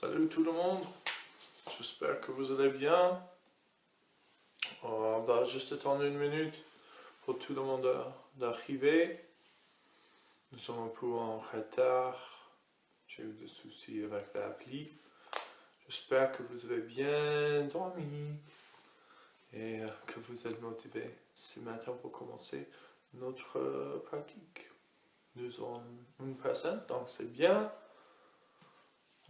Salut tout le monde, j'espère que vous allez bien. On va juste attendre une minute pour tout le monde d'arriver. Nous sommes un peu en retard, j'ai eu des soucis avec l'appli. J'espère que vous avez bien dormi et que vous êtes motivés ce matin pour commencer notre pratique. Nous sommes une personne, donc c'est bien.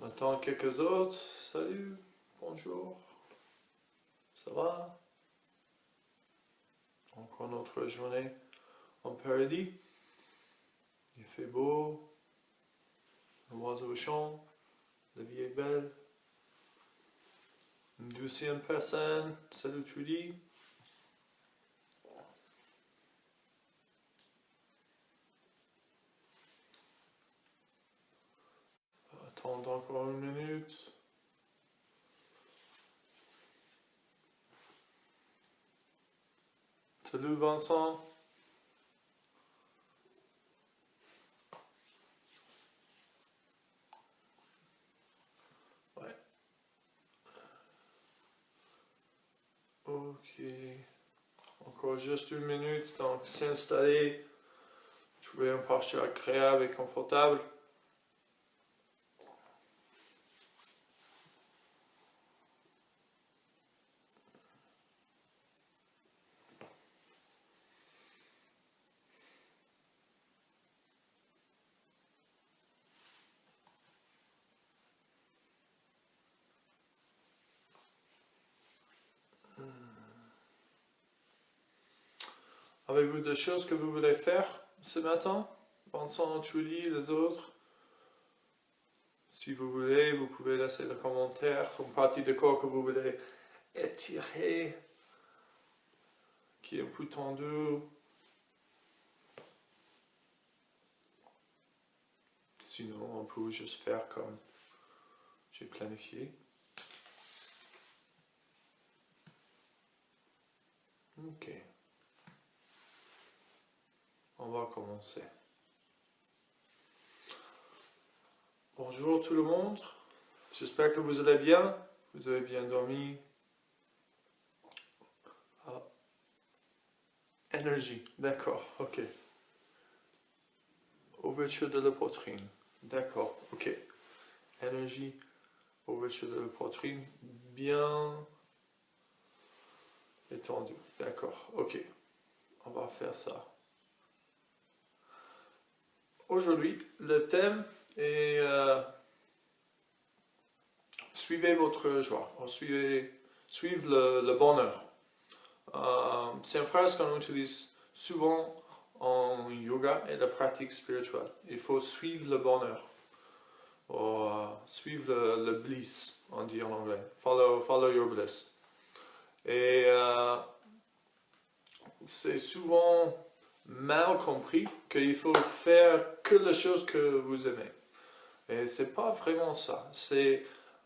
On attend quelques autres. Salut, bonjour, ça va? Encore notre journée en paradis. Il fait beau, l'oiseau chante, la vie est belle. Une deuxième personne, salut Trudy. Attends encore une minute. Salut Vincent. Ouais. Ok. Encore juste une minute, donc s'installer, trouver un posture agréable et confortable. Avez-vous des choses que vous voulez faire ce matin? Vincent, Trudy, les autres? Si vous voulez, vous pouvez laisser le commentaire, une partie de corps que vous voulez étirer, qui est un peu tendu. Sinon, on peut juste faire comme j'ai planifié. Ok. On va commencer. Bonjour tout le monde. J'espère que vous allez bien. Vous avez bien dormi. Ah. Énergie. D'accord. Ok. Ouverture de la poitrine. D'accord. Ok. Énergie. Ouverture de la poitrine. Bien étendu. D'accord. Ok. On va faire ça. Aujourd'hui, le thème est suivez votre joie, suivez le bonheur. C'est une phrase qu'on utilise souvent en yoga et la pratique spirituelle. Il faut suivre le bonheur, ou suivre le bliss, on dit en anglais. Follow your bliss. Et c'est souvent mal compris qu'il faut faire que les choses que vous aimez. Et c'est pas vraiment ça.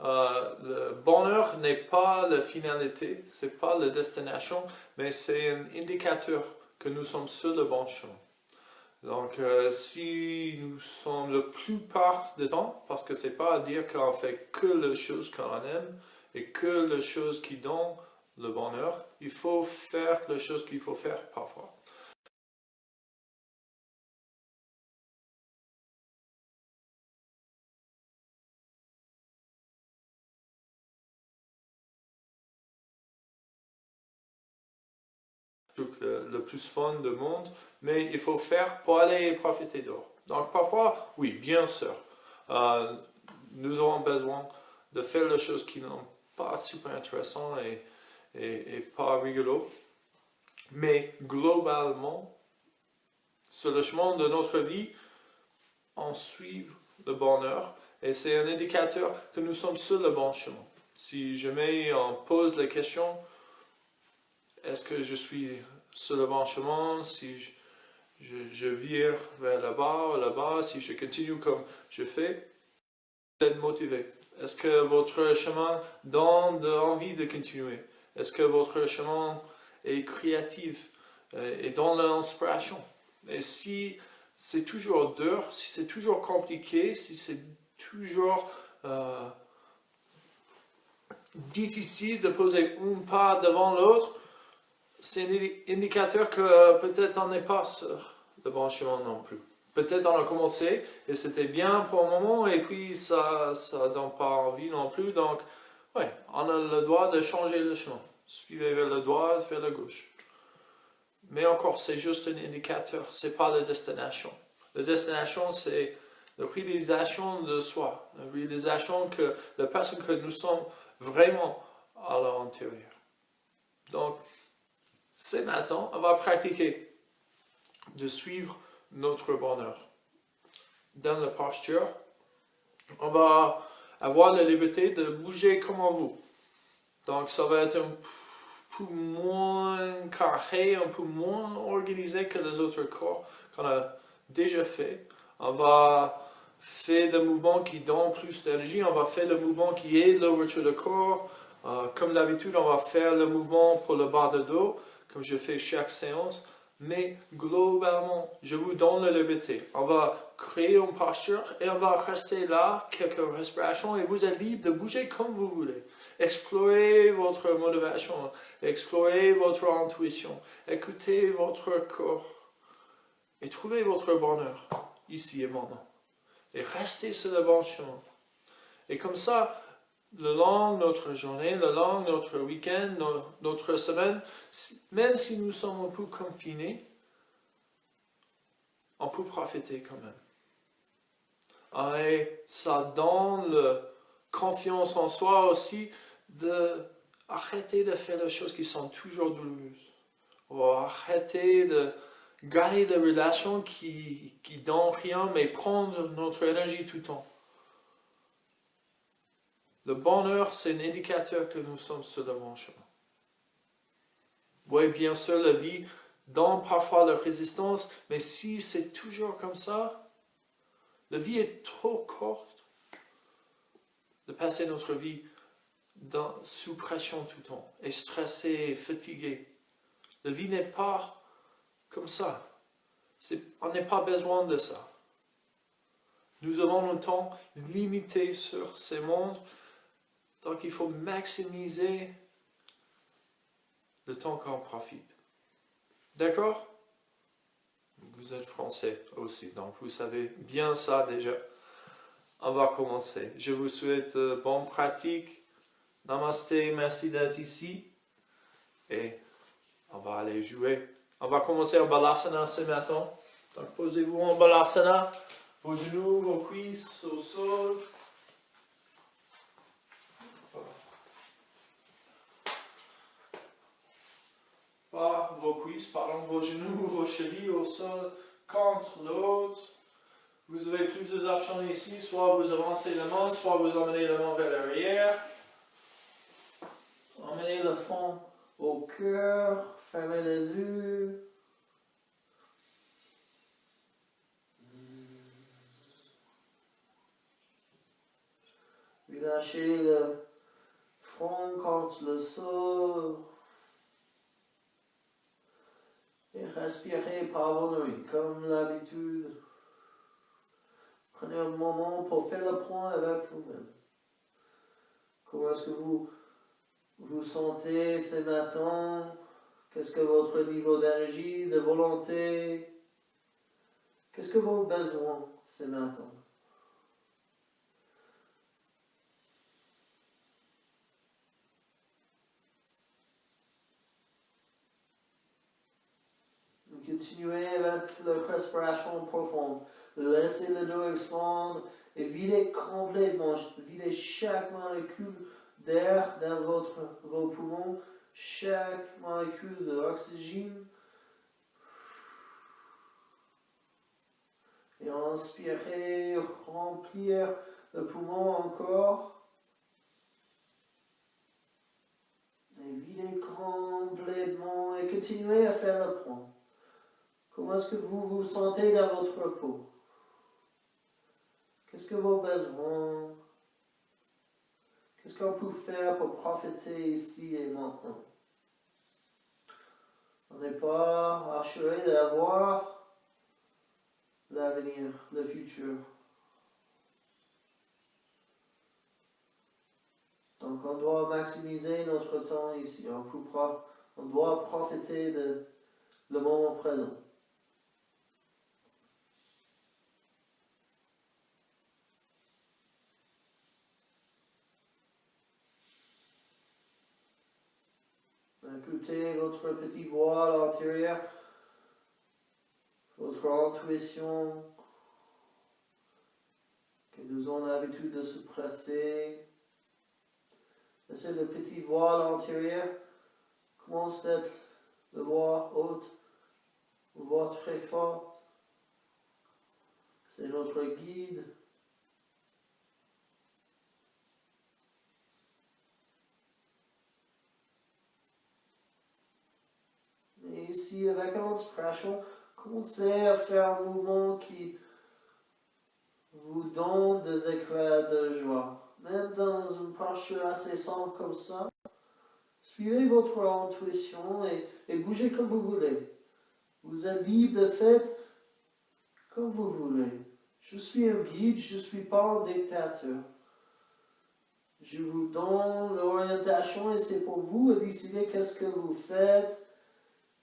Le bonheur n'est pas la finalité, c'est pas la destination, mais c'est un indicateur que nous sommes sur le bon chemin. Donc, si nous sommes la plupart du temps, parce que c'est pas à dire qu'on fait que les choses qu'on aime et que les choses qui donnent le bonheur, il faut faire les choses qu'il faut faire parfois. Le plus fun du monde, mais il faut faire pour aller profiter d'or. Donc parfois, oui, bien sûr, nous aurons besoin de faire les choses qui n'ont pas super intéressantes et pas rigolo, mais globalement, sur le chemin de notre vie, on suit le bonheur et c'est un indicateur que nous sommes sur le bon chemin. Si jamais on pose la question, est-ce que je suis sur le bon chemin, si je vire vers là-bas, si je continue comme je fais, vous êtes motivé. Est-ce que votre chemin donne envie de continuer? Est-ce que votre chemin est créatif et donne l'inspiration? Et si c'est toujours dur, si c'est toujours compliqué, si c'est toujours difficile de poser un pas devant l'autre, c'est un indicateur que peut-être on n'est pas sur le bon chemin non plus. Peut-être on a commencé et c'était bien pour un moment et puis ça donne pas envie non plus. Donc, ouais, on a le droit de changer le chemin. Suivez vers la droite, vers la gauche. Mais encore, c'est juste un indicateur, c'est pas la destination. La destination, c'est la réalisation de soi, la réalisation que la personne que nous sommes vraiment à l'intérieur. Donc, c'est maintenant, on va pratiquer de suivre notre bonheur. Dans la posture, on va avoir la liberté de bouger comme vous. Donc, ça va être un peu moins carré, un peu moins organisé que les autres corps qu'on a déjà fait. On va faire des mouvements qui donnent plus d'énergie, on va faire le mouvement qui aide l'ouverture du corps. Comme d'habitude, on va faire le mouvement pour le bas de dos, comme je fais chaque séance. Mais globalement, je vous donne la liberté. On va créer une posture et on va rester là, quelques respirations, et vous êtes libre de bouger comme vous voulez. Explorez votre motivation, explorez votre intuition, écoutez votre corps et trouvez votre bonheur ici et maintenant. Et restez sur le bon chemin. Et comme ça, le long de notre journée, le long de notre week-end, notre semaine, même si nous sommes un peu confinés, on peut profiter quand même. Et ça donne la confiance en soi aussi d'arrêter de faire les choses qui sont toujours douloureuses. Ou arrêter de garder des relations qui donnent rien, mais prendre notre énergie tout le temps. Le bonheur, c'est un indicateur que nous sommes sur le bon chemin. Oui, bien sûr, la vie donne parfois la résistance, mais si c'est toujours comme ça, la vie est trop courte de passer notre vie sous pression tout le temps, et stressé, fatigué. La vie n'est pas comme ça. On n'a pas besoin de ça. Nous avons un temps limité sur ces mondes, donc il faut maximiser le temps qu'on profite. D'accord? Vous êtes français aussi, donc vous savez bien ça déjà. On va commencer. Je vous souhaite bonne pratique. Namasté, merci d'être ici. Et on va aller jouer. On va commencer en Balasana ce matin. Donc posez-vous en Balasana. Vos genoux, vos cuisses au sol. Pas vos cuisses, pardon, vos genoux, vos chevilles au sol contre l'autre. Vous avez plusieurs options ici, soit vous avancez la main, soit vous emmenez la main vers l'arrière. Emmenez le front au cœur, fermez les yeux. Relâchez le front contre le sol. Et respirez par vos oreilles, comme l'habitude. Prenez un moment pour faire le point avec vous-même. Comment est-ce que vous vous sentez ce matin? Qu'est-ce que votre niveau d'énergie, de volonté? Qu'est-ce que vos besoins ce matin? Continuez avec la respiration profonde. Laissez le dos expandre et videz complètement, videz chaque molécule d'air dans vos poumons, chaque molécule d'oxygène. Et inspirez, remplir le poumon encore. Et videz complètement et continuez à faire le point. Comment est-ce que vous vous sentez dans votre peau? Qu'est-ce que vos besoins? Qu'est-ce qu'on peut faire pour profiter ici et maintenant? On n'est pas assuré d'avoir l'avenir, le futur. Donc Donc on doit maximiser notre temps ici. On doit profiter de le moment présent. Écoutez votre petite voix à l'intérieur, votre intuition, que nous avons l'habitude de se presser. Laissez la petite voix à l'intérieur commence d'être la voix haute, une voix très forte. C'est notre guide. Et ici, avec l'inspiration, commencez à faire un mouvement qui vous donne des éclairs de joie. Même dans une posture assez simple comme ça, suivez votre intuition et bougez comme vous voulez. Vous êtes libre de faire comme vous voulez. Je suis un guide, je ne suis pas un dictateur. Je vous donne l'orientation et c'est pour vous de décider qu'est-ce que vous faites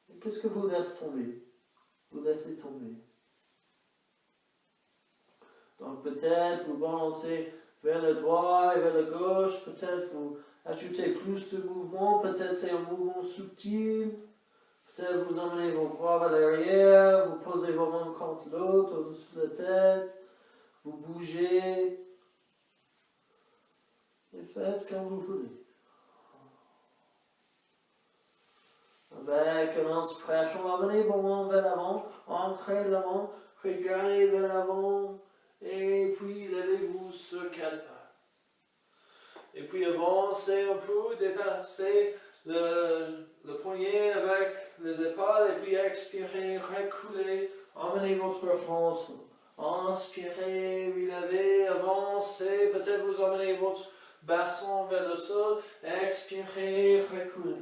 et qu'est-ce que vous laissez tomber. Vous laissez tomber. Donc peut-être vous balancez vers le droit et vers le gauche, peut-être vous ajoutez plus de mouvements, peut-être c'est un mouvement subtil, peut-être vous emmenez vos bras vers l'arrière, vous posez vos mains contre l'autre, au-dessus de la tête, vous bougez, et faites comme vous voulez. Avec l'inspiration, amenez vos mains vers l'avant, ancrez l'avant, regardez vers l'avant, et puis levez-vous sur quatre pattes. Et puis avancez un peu, dépassez le poignet avec les épaules, et puis expirez, reculez, emmenez votre front. Inspirez, relevez, avancez, peut-être vous emmenez votre bassin vers le sol, expirez, reculez.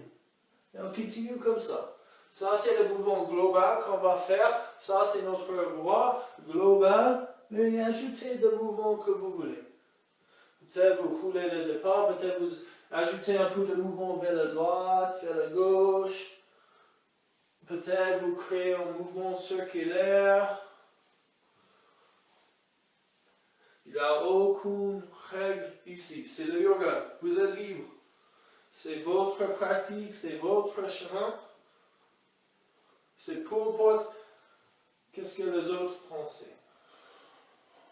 Et on continue comme ça. Ça, c'est le mouvement global qu'on va faire. Ça, c'est notre voix globale. Mais ajoutez des mouvements que vous voulez. Peut-être vous roulez les épaules, peut-être vous ajoutez un peu de mouvement vers la droite, vers la gauche. Peut-être vous créez un mouvement circulaire. Il n'y a aucune règle ici. C'est le yoga. Vous êtes libre. C'est votre pratique, c'est votre chemin. C'est peu importe qu'est-ce que les autres pensent.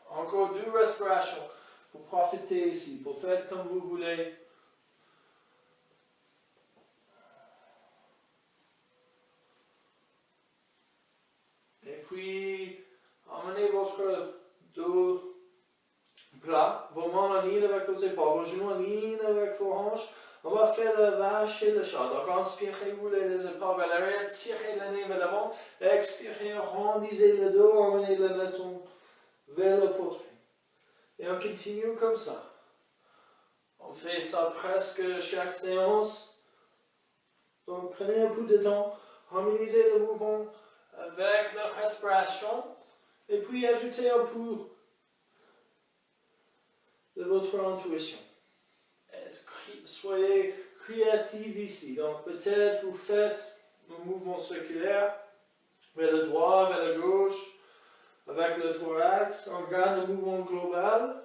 Encore 2 respirations pour profiter ici, pour faire comme vous voulez. Et puis, emmenez votre dos plat, vos mains en ligne avec vos épaules, vos genoux en ligne avec vos hanches. On va faire le vache et le chat. Donc, inspirez, roulez les épaules vers l'arrière, tirez le nez vers l'avant, expirez, arrondissez le dos, emmenez le bassin vers le poitrine. Et on continue comme ça. On fait ça presque chaque séance. Donc, prenez un peu de temps, harmonisez le mouvement avec la respiration, et puis ajoutez un peu de votre intuition. Soyez créatifs ici. Donc peut-être vous faites un mouvement circulaire vers le droit, vers la gauche, avec le thorax. On garde le mouvement global.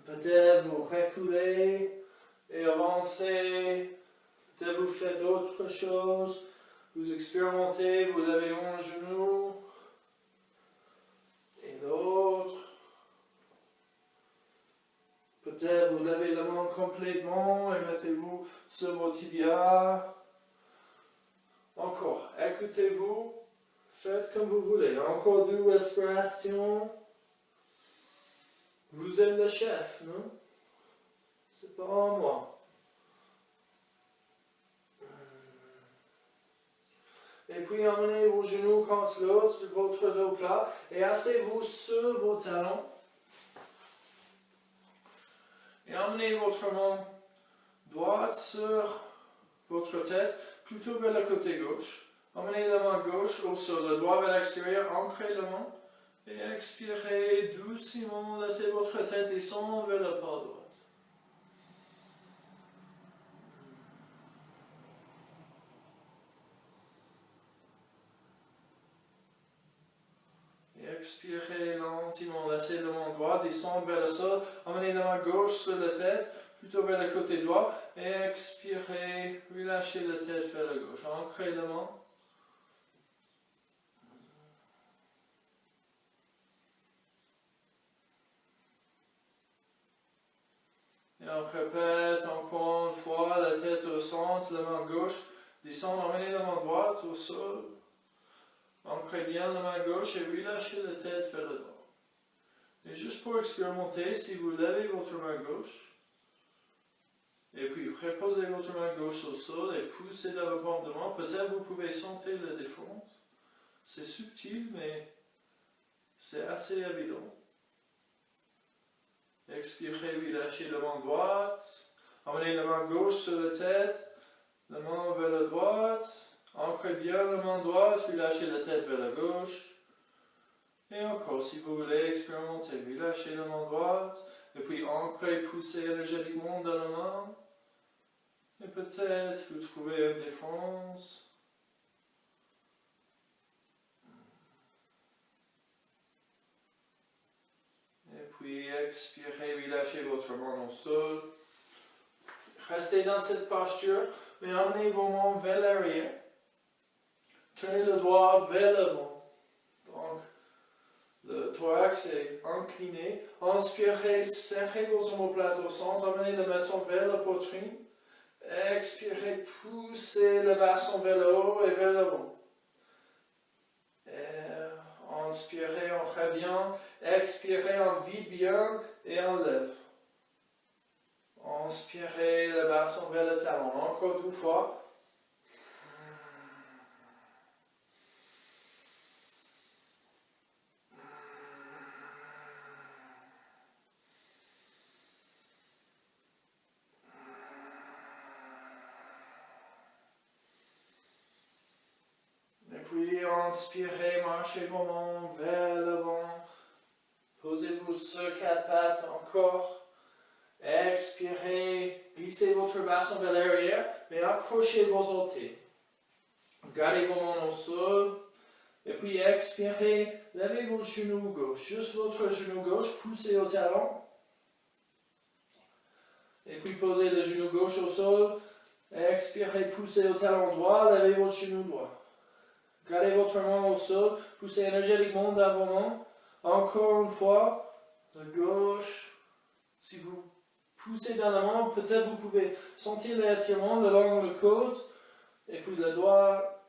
Peut-être vous reculez et avancez. Peut-être vous faites autre chose. Vous expérimentez, vous levez un genou et l'autre. Peut-être vous levez la main complètement et mettez-vous sur vos tibias. Encore, écoutez-vous, faites comme vous voulez. Encore 2 respirations. Vous êtes le chef, non? C'est pas moi. Et puis emmenez vos genoux contre l'autre, votre dos plat, et asseyez-vous sur vos talons. Et emmenez votre main droite sur votre tête, plutôt vers le côté gauche. Emmenez la main gauche au sol, le doigt vers l'extérieur, ancrez la main. Et expirez doucement, laissez votre tête descendre vers la part droite. Expirez lentement, laissez la main droite descendre vers le sol, emmenez la main gauche sur la tête, plutôt vers le côté droit, et expirez, relâchez la tête vers la gauche, ancrez la main. Et on répète encore une fois, la tête au centre, la main gauche, descend, emmenez la main droite au sol, ancrez bien la main gauche et relâchez la tête vers le droit. Et juste pour expérimenter, si vous levez votre main gauche, et puis reposez votre main gauche au sol et poussez dans le pendement, peut-être vous pouvez sentir la différence. C'est subtil, mais c'est assez évident. Expirez, relâchez la main droite, emmenez la main gauche sur la tête, la main vers la droite, ancrez bien la main droite, relâchez la tête vers la gauche. Et encore, si vous voulez expérimenter, relâchez la main droite, et puis ancrez, poussez énergétiquement dans la main. Et peut-être vous trouvez une différence. Et puis expirez, relâchez votre main au sol. Restez dans cette posture, mais emmenez vos mains vers l'arrière. Tenez le doigt vers l'avant. Donc, le thorax est incliné. Inspirez, serrez vos omoplates au centre, emmenez le menton vers la poitrine. Expirez, poussez le bassin vers le haut et vers l'avant. Inspirez, on fait bien. Expirez, on vide bien et on lève. Inspirez le bassin vers le talon. Encore 2 fois. Puis inspirez, marchez vos mains vers l'avant. Posez-vous sur 4 pattes encore. Expirez, glissez votre bassin vers l'arrière, mais accrochez vos orteils. Gardez vos mains au sol. Et puis expirez, levez votre genou gauche. Juste votre genou gauche, poussez au talon. Et puis posez le genou gauche au sol. Expirez, poussez au talon droit, levez votre genou droit. Gardez votre main au sol, poussez énergétiquement dans vos mains. Encore une fois, de gauche. Si vous poussez dans la main, peut-être vous pouvez sentir l'étirement le long de la côte. Et puis le doigt.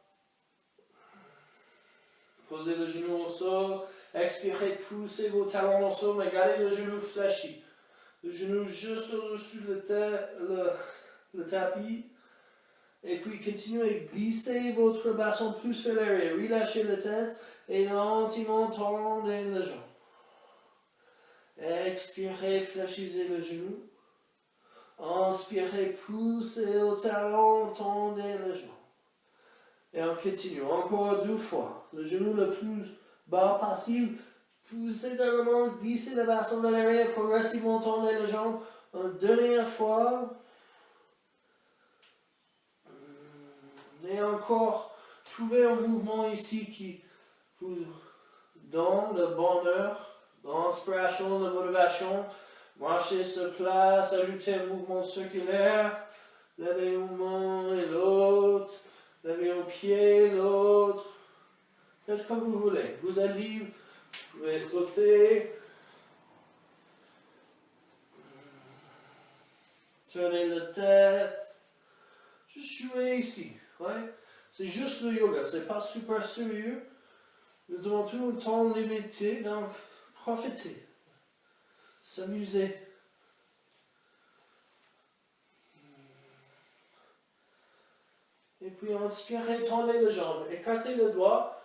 Posez le genou au sol. Expirez, poussez vos talons au sol, mais gardez le genou fléchi. Le genou juste au-dessus le tapis. Et puis continuez, glissez votre bassin plus vers l'arrière, relâchez la tête et lentement tendez le jambe. Expirez, fléchissez le genou. Inspirez, poussez au talon, tendez le jambe. Et on continue, encore 2 fois. Le genou le plus bas possible, poussez dans le monde, glissez le bassin vers l'arrière, progressivement tendez le jambe. Une dernière fois. Et encore, trouvez un mouvement ici qui vous donne le bonheur, l'inspiration, la motivation. Marchez sur place, ajoutez un mouvement circulaire, levez une main et l'autre, levez un pied, l'autre. Faites comme vous voulez. Vous êtes libre, vous pouvez sauter. Tournez la tête. Juste jouez ici. Ouais? C'est juste le yoga, c'est pas super sérieux. Nous devons tout le temps limité, donc profitez. S'amuser. Et puis inspirez, tendez les jambes, écartez le doigt.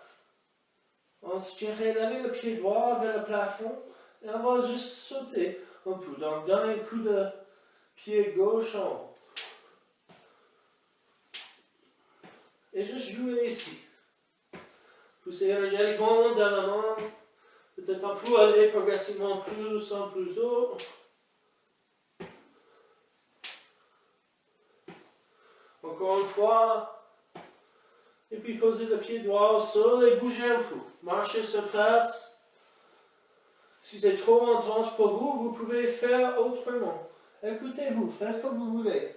Inspirez, levez le pied droit vers le plafond. Et on va juste sauter un peu. Donc donnez un coup de pied gauche en haut. Et juste jouer ici. Poussez énergétiquement dans la main. Peut-être un peu aller progressivement plus en plus haut. Encore une fois. Et puis posez le pied droit au sol et bougez un peu. Marchez sur place. Si c'est trop intense pour vous, vous pouvez faire autrement. Écoutez-vous, faites comme vous voulez.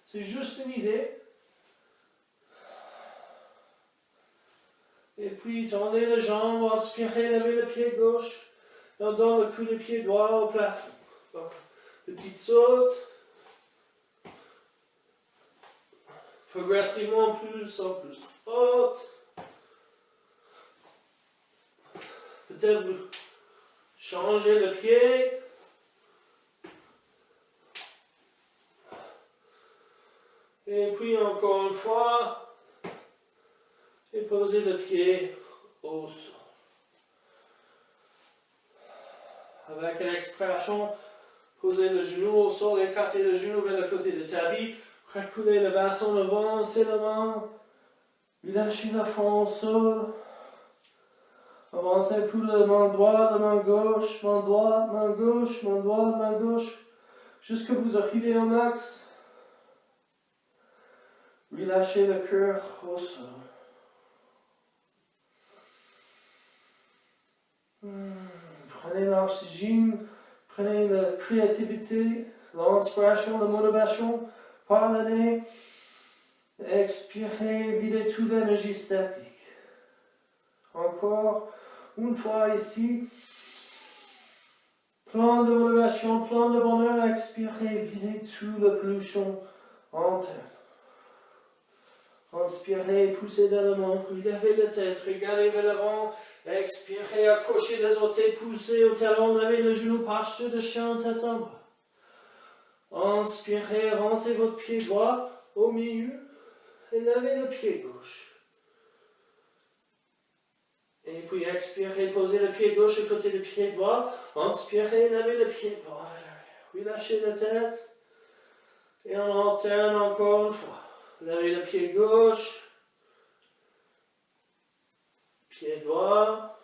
C'est juste une idée. Et puis tendez les jambes, inspirez, levez le pied gauche. Et on donne le coup de pied droit au plafond. Donc, petite saute. Progressivement plus en plus haute. Peut-être vous changez le pied. Et puis encore une fois. Et posez le pied au sol. Avec une expiration, posez le genou au sol, écartez le genou vers le côté du tapis. Reculez le bassin devant, avancez la main. Relâchez la front au sol. Avancez plus la main droite, la main gauche, main droite, main gauche, main droite, main gauche. Jusqu'à vous arrivez au max. Relâchez le cœur au sol. Prenez l'oxygène, prenez la créativité, l'inspiration, la motivation par le nez. Expirez, videz toute l'énergie statique. Encore une fois ici. Plein de motivation, plein de bonheur. Expirez, videz tout le pollution interne. Inspirez, poussez dans le monde, relevez la tête, regardez vers l'avant. Expirez, accrochez les orteils, poussez au talon, levez le genou, posture de chien, tête en bas. Inspirez, avancez votre pied droit au milieu et levez le pied gauche. Et puis expirez, posez le pied gauche à côté du pied droit. Inspirez, levez le pied droit vers l'arrière. Relâchez la tête. Et on alterne encore une fois. Levez le pied gauche. Pied droit.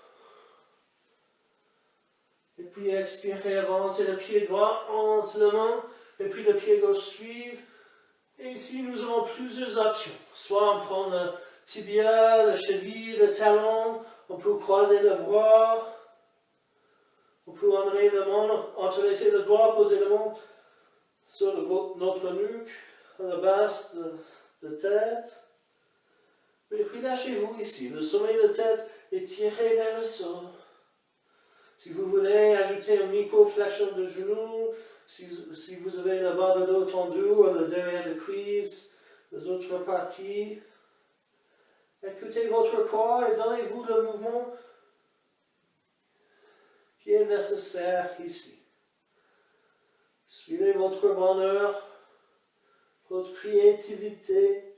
Et puis expirez, avancez le pied droit entre les mains. Et puis le pied gauche suive. Et ici, nous avons plusieurs options. Soit on prend le tibia, la cheville, le talon. On peut croiser le bras. On peut amener le main, entrelacer le doigt, poser le main sur notre nuque, à la base de tête. Mais relâchez-vous ici. Le sommet de tête est tiré vers le sol. Si vous voulez ajouter une micro-flexion de genou, si vous avez le bas de dos tendu ou le derrière de cuisse, les autres parties, écoutez votre corps et donnez-vous le mouvement qui est nécessaire ici. Suivez votre bonheur, votre créativité.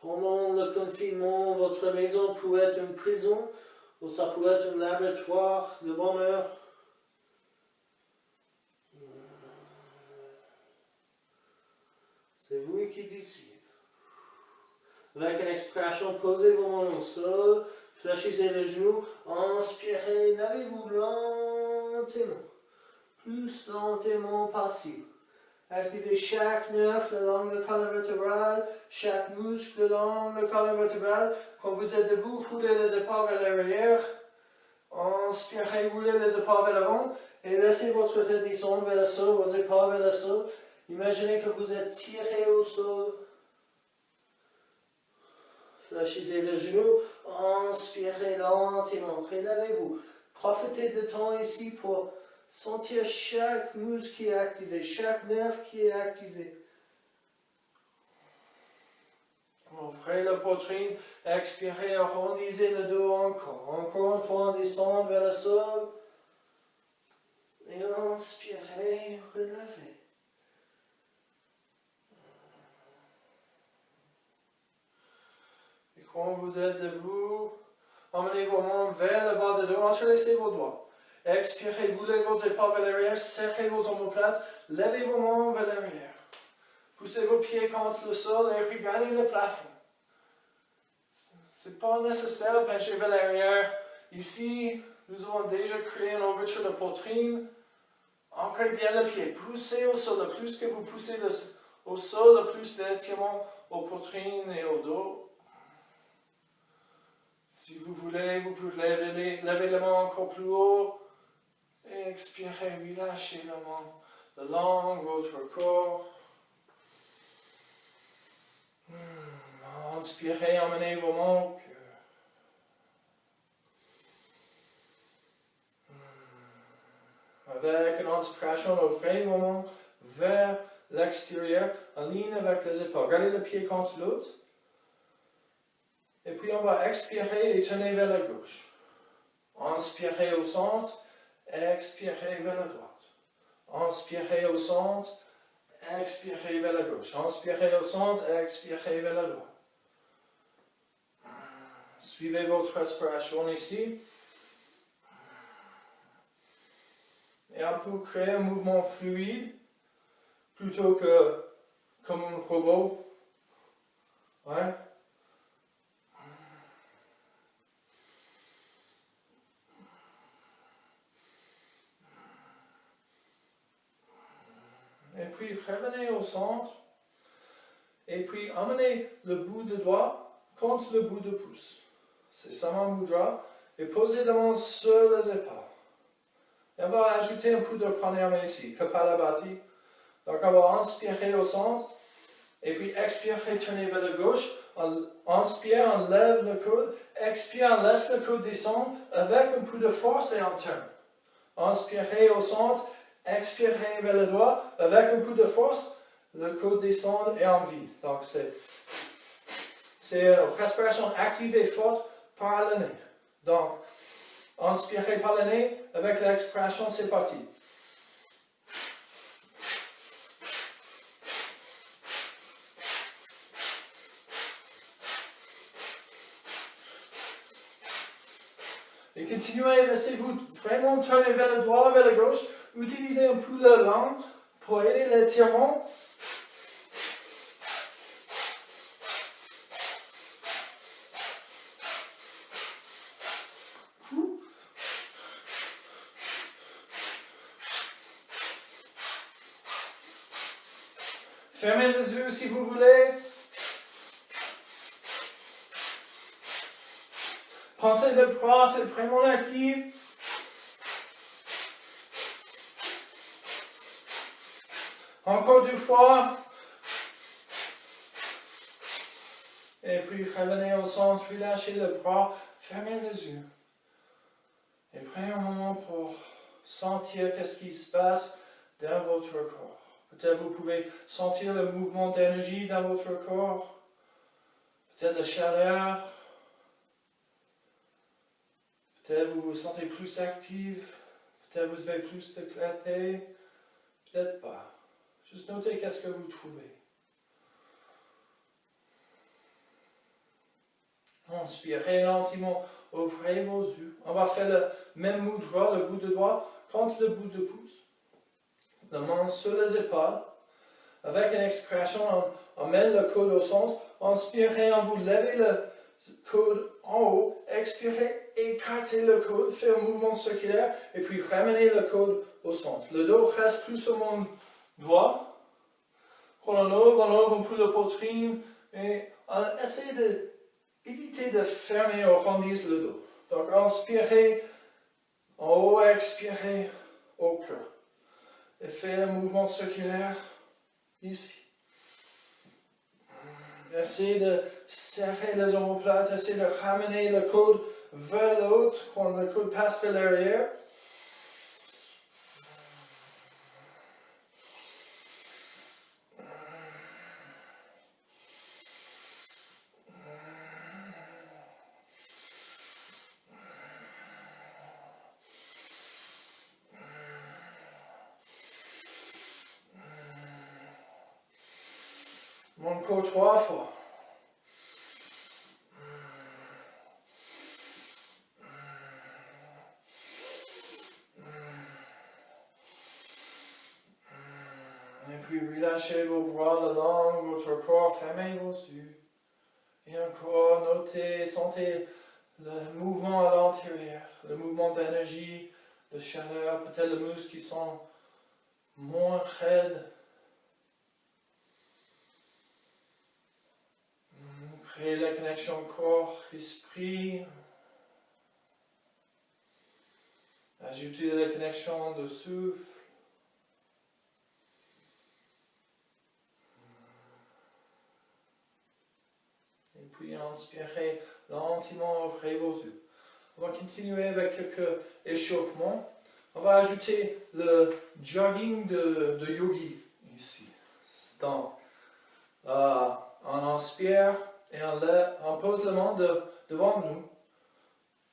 Pendant le confinement, votre maison peut être une prison ou ça peut être un laboratoire de bonheur. C'est vous qui décidez. Avec une expiration, posez vos mains au sol, fléchissez les genoux, inspirez, levez-vous lentement, plus lentement possible. Activez chaque nerf le long de la colonne vertébrale, chaque muscle le long de la colonne vertébrale. Quand vous êtes debout, roulez les épaules vers l'arrière, inspirez, roulez les épaules vers l'avant et laissez votre tête descendre vers le sol, vos épaules vers le sol. Imaginez que vous êtes tiré au sol. Fléchissez les genoux, inspirez lentement, relevez-vous. Profitez du temps ici pour sentir chaque muscle qui est activé, chaque nerf qui est activé. Ouvrez la poitrine, expirez, arrondissez le dos encore. Encore une fois, descendez vers le sol. Et inspirez, relevez. Quand vous êtes debout, emmenez vos mains vers le bas de dos, entrelacez vos doigts. Expirez, boulez vos épaules vers l'arrière, serrez vos omoplates, levez vos mains vers l'arrière. Poussez vos pieds contre le sol et regardez le plafond. Ce n'est pas nécessaire de pencher vers l'arrière. Ici, nous avons déjà créé une ouverture de poitrine. Ancrez bien le pied. Poussez au sol. Le plus que vous poussez au sol, le plus d'étirement aux poitrines et au dos. Si vous voulez, vous pouvez lever les mains encore plus haut. Expirez, relâchez la main le long de votre corps. Inspirez, emmenez vos mains au cœur. Avec une inspiration, ouvrez vos mains vers l'extérieur, en ligne avec les épaules. Gardez le pied contre l'autre. Et puis on va expirer et tourner vers la gauche. Inspirez au centre, expirez vers la droite. Inspirez au centre, expirez vers la gauche. Inspirez au centre, expirez vers la droite. Suivez votre respiration ici. Et on peut créer un mouvement fluide plutôt que comme un robot. Ouais. Et puis revenez au centre. Et puis emmenez le bout de doigt contre le bout de pouce. C'est Sama Mudra. Et posez la main sur les épaules. Et on va ajouter un peu de pranayama ici, Kapalabhati. Donc on va inspirer au centre. Et puis expirer, tourner vers la gauche. Inspire, on lève le coude. Expire, on laisse le coude descendre avec un peu de force et on tourne. Inspirez au centre. Expirez vers le doigt avec un peu de force. Le coude descend et on vide. Donc c'est une respiration active et forte par le nez. Donc, inspirez par le nez, avec l'expiration, c'est parti. Et continuez, laissez-vous vraiment tourner vers le droit, vers la gauche. Utilisez un peu la langue pour aider l'étirement. Fermez les yeux si vous voulez. Pensez le bras, c'est vraiment actif. Encore 2 fois. Et puis revenez au centre, relâchez le bras, fermez les yeux. Et prenez un moment pour sentir qu'est-ce qui se passe dans votre corps. Peut-être vous pouvez sentir le mouvement d'énergie dans votre corps. Peut-être la chaleur. Peut-être vous vous sentez plus actif. Peut-être vous avez plus de clarté. Peut-être pas. Juste notez qu'est-ce que vous trouvez. Inspirez lentement. Ouvrez vos yeux. On va faire le même mudra, le bout de doigt, contre le bout de pouce. La main sur les épaules. Avec une expiration, on met le coude au centre. Inspirez, on vous levez le coude en haut. Expirez, écartez le coude, faites un mouvement circulaire. Et puis ramenez le coude au centre. Le dos reste plus sur mon doigt. Quand on ouvre un peu la poitrine. Et on essaie d'éviter de fermer ou arrondir le dos. Donc inspirez en haut, expirez au cœur. Et faites un mouvement circulaire ici. Essayez de serrer les omoplates, essayez de ramener le coude vers l'autre quand le coude passe vers l'arrière. Encore 3 fois. Et puis relâchez vos bras le long de votre corps, fermez vos yeux. Et encore, notez, sentez le mouvement à l'intérieur, le mouvement d'énergie, de chaleur, peut-être les muscles qui sont moins raides. Créez la connexion corps-esprit. Ajoutez la connexion de souffle. Et puis inspirez lentement, ouvrez vos yeux. On va continuer avec quelques échauffements. On va ajouter le jogging de yogi ici. Donc, on inspire et on pose la main devant nous,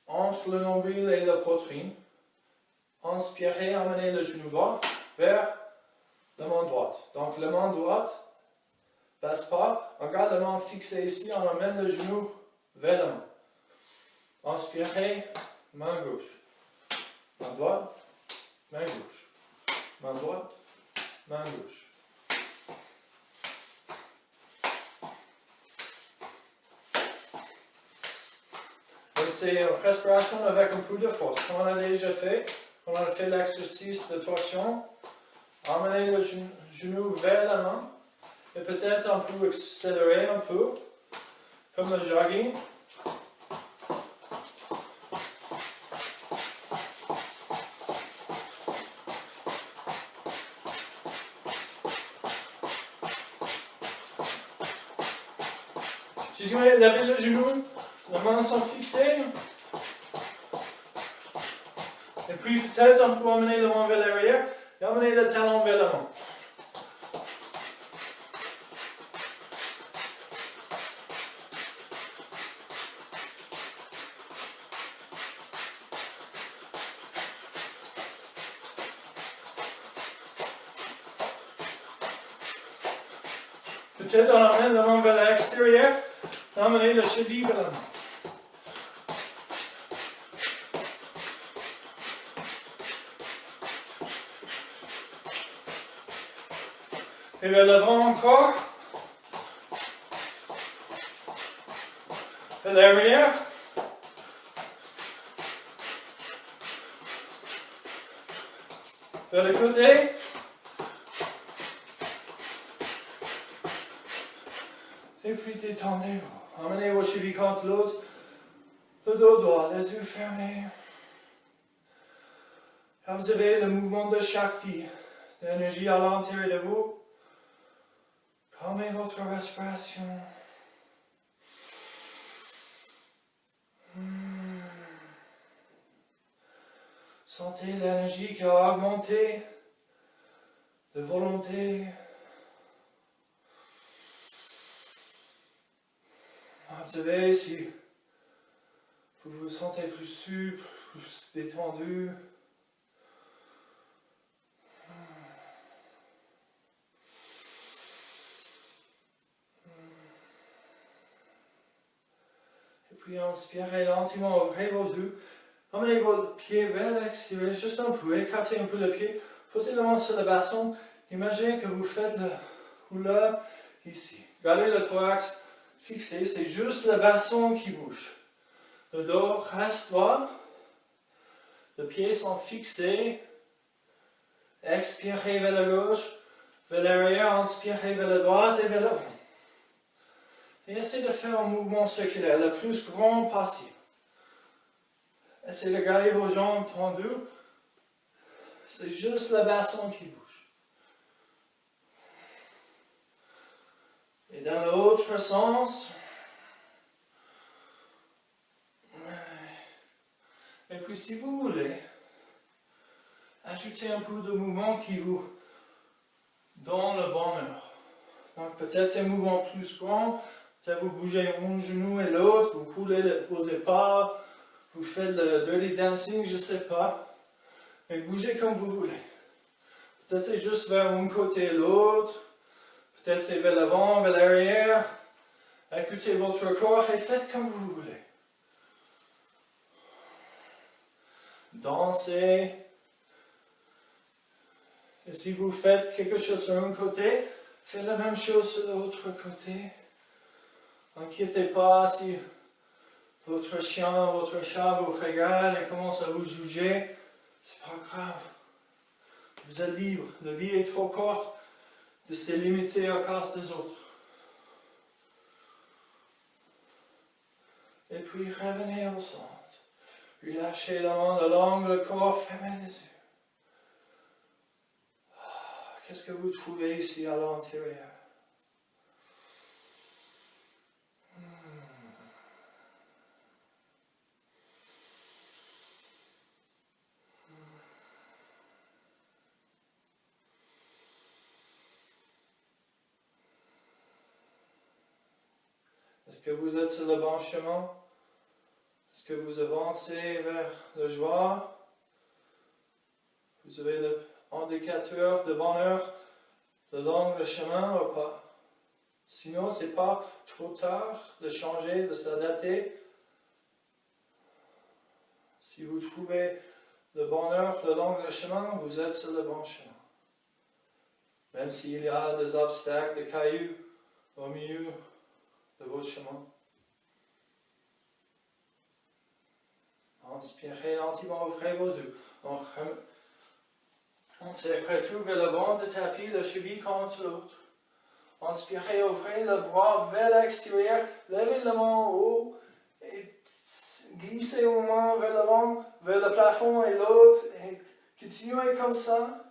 entre le nombril et la poitrine. Inspirez, emmenez le genou droit vers la main droite. Donc la main droite passe pas, on garde la main fixée ici, on emmène le genou vers la main. Inspirez, main gauche. Main droite, main gauche. Main droite, main gauche. C'est une respiration avec un peu de force. Comme on a déjà fait, quand on a fait l'exercice de torsion, emmenez le genou vers la main et peut-être on peut accélérer un peu, comme le jogging. Continuez à lever le genou, les mains sont fixées. Et puis peut-être on peut emmener la main vers l'arrière et emmener le talon vers la main. Peut-être on emmène la main vers l'extérieur et emmener la cheville vers la main. Et vers l'avant encore. Vers l'arrière. Vers le côté. Et puis détendez-vous. Emmenez vos chevilles contre l'autre. Le dos droit, les yeux fermés. Observez le mouvement de Shakti. L'énergie à l'intérieur de vous. Calmez votre respiration. Sentez l'énergie qui a augmenté de volonté. Observez si vous vous sentez plus souple, plus détendu. Et puis inspirez lentement, ouvrez vos yeux. Emmenez vos pieds vers l'extérieur, juste un peu, écartez un peu le pied. Posez la main sur le bassin. Imaginez que vous faites le rouleur ici. Gardez le thorax fixé, c'est juste le bassin qui bouge. Le dos reste droit. Les pieds sont fixés. Expirez vers la gauche, vers l'arrière, inspirez vers la droite et vers l'avant. Et essayez de faire un mouvement circulaire, le plus grand possible. Essayez de garder vos jambes tendues. C'est juste le bassin qui bouge. Et dans l'autre sens. Et puis si vous voulez, ajoutez un peu de mouvement qui vous donne le bonheur. Donc peut-être c'est un mouvement plus grand. Peut-être vous bougez un genou et l'autre, vous coulez vos épaules. Vous faites le dirty dancing, je ne sais pas. Mais bougez comme vous voulez. Peut-être c'est juste vers un côté et l'autre. Peut-être c'est vers l'avant, vers l'arrière. Écoutez votre corps et faites comme vous voulez. Dansez. Et si vous faites quelque chose sur un côté, faites la même chose sur l'autre côté. N'inquiétez pas si votre chien, votre chat vous regarde et commence à vous juger. C'est pas grave. Vous êtes libre. La vie est trop courte de se limiter à cause des autres. Et puis revenez au centre. Relâchez la main, le long, le corps, fermez les yeux. Qu'est-ce que vous trouvez ici à l'intérieur? Est-ce que vous êtes sur le bon chemin? Est-ce que vous avancez vers la joie? Vous avez l'indicateur de bonheur le long du chemin ou pas? Sinon, ce n'est pas trop tard de changer, de s'adapter. Si vous trouvez le bonheur le long du chemin, vous êtes sur le bon chemin. Même s'il y a des obstacles, des cailloux au milieu de votre chemin. Inspirez lentement, ouvrez vos yeux. On se retrouve vers le vent du tapis, le cheville contre l'autre. Inspirez, ouvrez le bras vers l'extérieur, levez la main en haut et glissez une main vers l'avant, vers le plafond et l'autre. Et continuez comme ça.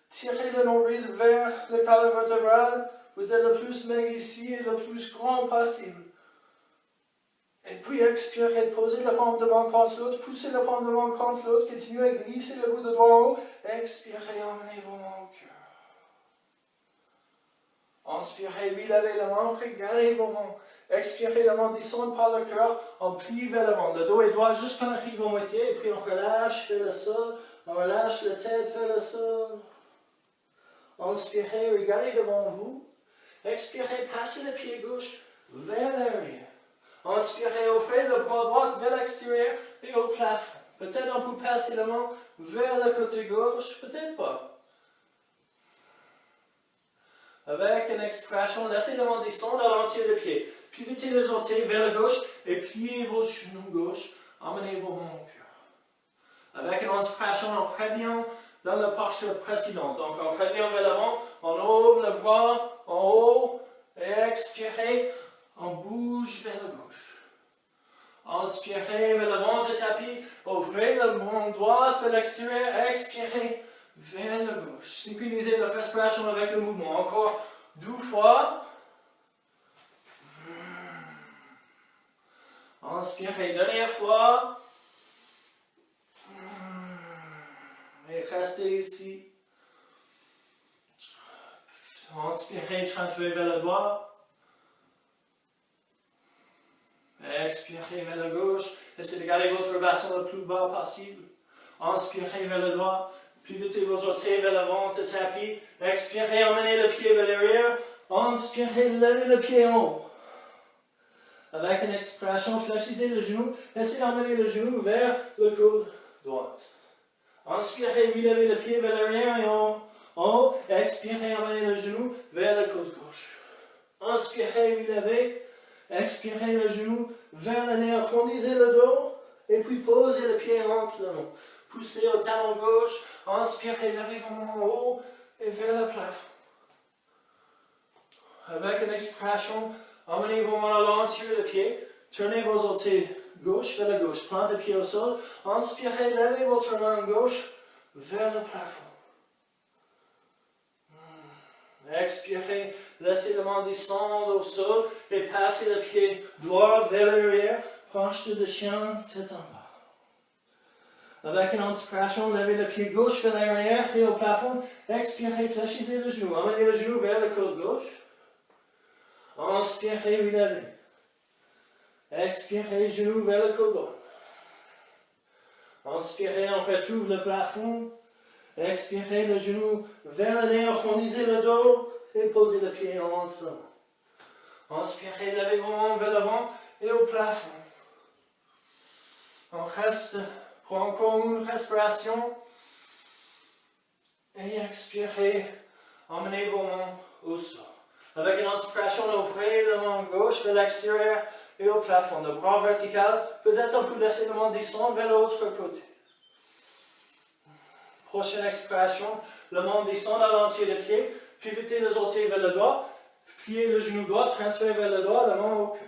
Tirez le nombril vers le colonne vertébrale. Vous êtes le plus maigre ici et le plus grand possible. Et puis expirez, posez la paume de main contre l'autre, poussez la paume de main contre l'autre, continuez à glisser le bout de doigt en haut. Expirez, emmenez vos mains au cœur. Inspirez, relevez la main, regardez vos mains. Expirez, la main descend par le cœur, on plie vers l'avant. Le dos est droit jusqu'à on arrive au moitié, et puis on relâche vers le sol, on relâche la tête vers le sol. Inspirez, regardez devant vous. Expirez, passez le pied gauche vers l'arrière. Inspirez, ouvrez le bras droit vers l'extérieur et au plafond. Peut-être on peut passer la main vers le côté gauche, peut-être pas. Avec une expiration, laissez la main descendre à l'entier du pied. Pivotez les orteils vers la gauche et pliez vos genoux gauche. Emmenez vos mains au cœur. Avec une inspiration, on revient dans la posture précédente. Donc on revient vers l'avant, on ouvre le bras en haut et expirez, on bouge vers la gauche. Inspirez vers l'avant du tapis, ouvrez la main droite vers l'extérieur, expirez vers la gauche. Synchronisez la respiration avec le mouvement. Encore 2 fois. Inspirez, dernière fois. Et restez ici. Inspirez, transférez vers le droit. Expirez vers la gauche. Essayez de garder votre bassin le plus bas possible. Inspirez vers le droit. Pivotez vos orteils vers l'avant du tapis. Expirez, emmenez le pied vers l'arrière. Inspirez, levez le pied en haut. Avec une expiration, fléchissez le genou. Essayez d'emmener le genou vers le coude droit. Inspirez, relevez le pied vers l'arrière et en haut. Expirez, emmenez le genou vers le coude gauche. Inspirez, relevez. Expirez le genou vers le nez. Arrondissez le dos. Et puis posez le pied entre les mains. Poussez au talon gauche. Inspirez, levez vos mains en haut et vers le plafond. Avec une expiration, emmenez vos mains à l'entier du pied. Tournez vos orteils gauche vers la gauche. Plantez le pied au sol. Inspirez, levez votre main gauche vers le plafond. Expirez, laissez la main descendre au sol et passez le pied droit vers l'arrière. Proche de chien, tête en bas. Avec une inspiration, levez le pied gauche vers l'arrière et au plafond. Expirez, fléchissez le genou. Emmenez le genou vers le côté gauche. Inspirez, relevez. Expirez, genou vers le côté droit. Inspirez, on retrouve le plafond. Expirez, le genou vers le nez, arrondissez le dos et posez le pied entre les mains. Inspirez, levez vos mains vers l'avant et au plafond. On reste pour encore une respiration. Et expirez, emmenez vos mains au sol. Avec une inspiration, ouvrez la main gauche vers l'extérieur et au plafond. Le bras vertical, peut-être on peut laisser la main descendre vers l'autre côté. Prochaine expiration, la main descend à l'entier des pieds, pivotez les orteils vers le doigt, pliez le genou droit, transférez vers le doigt, la main au cœur.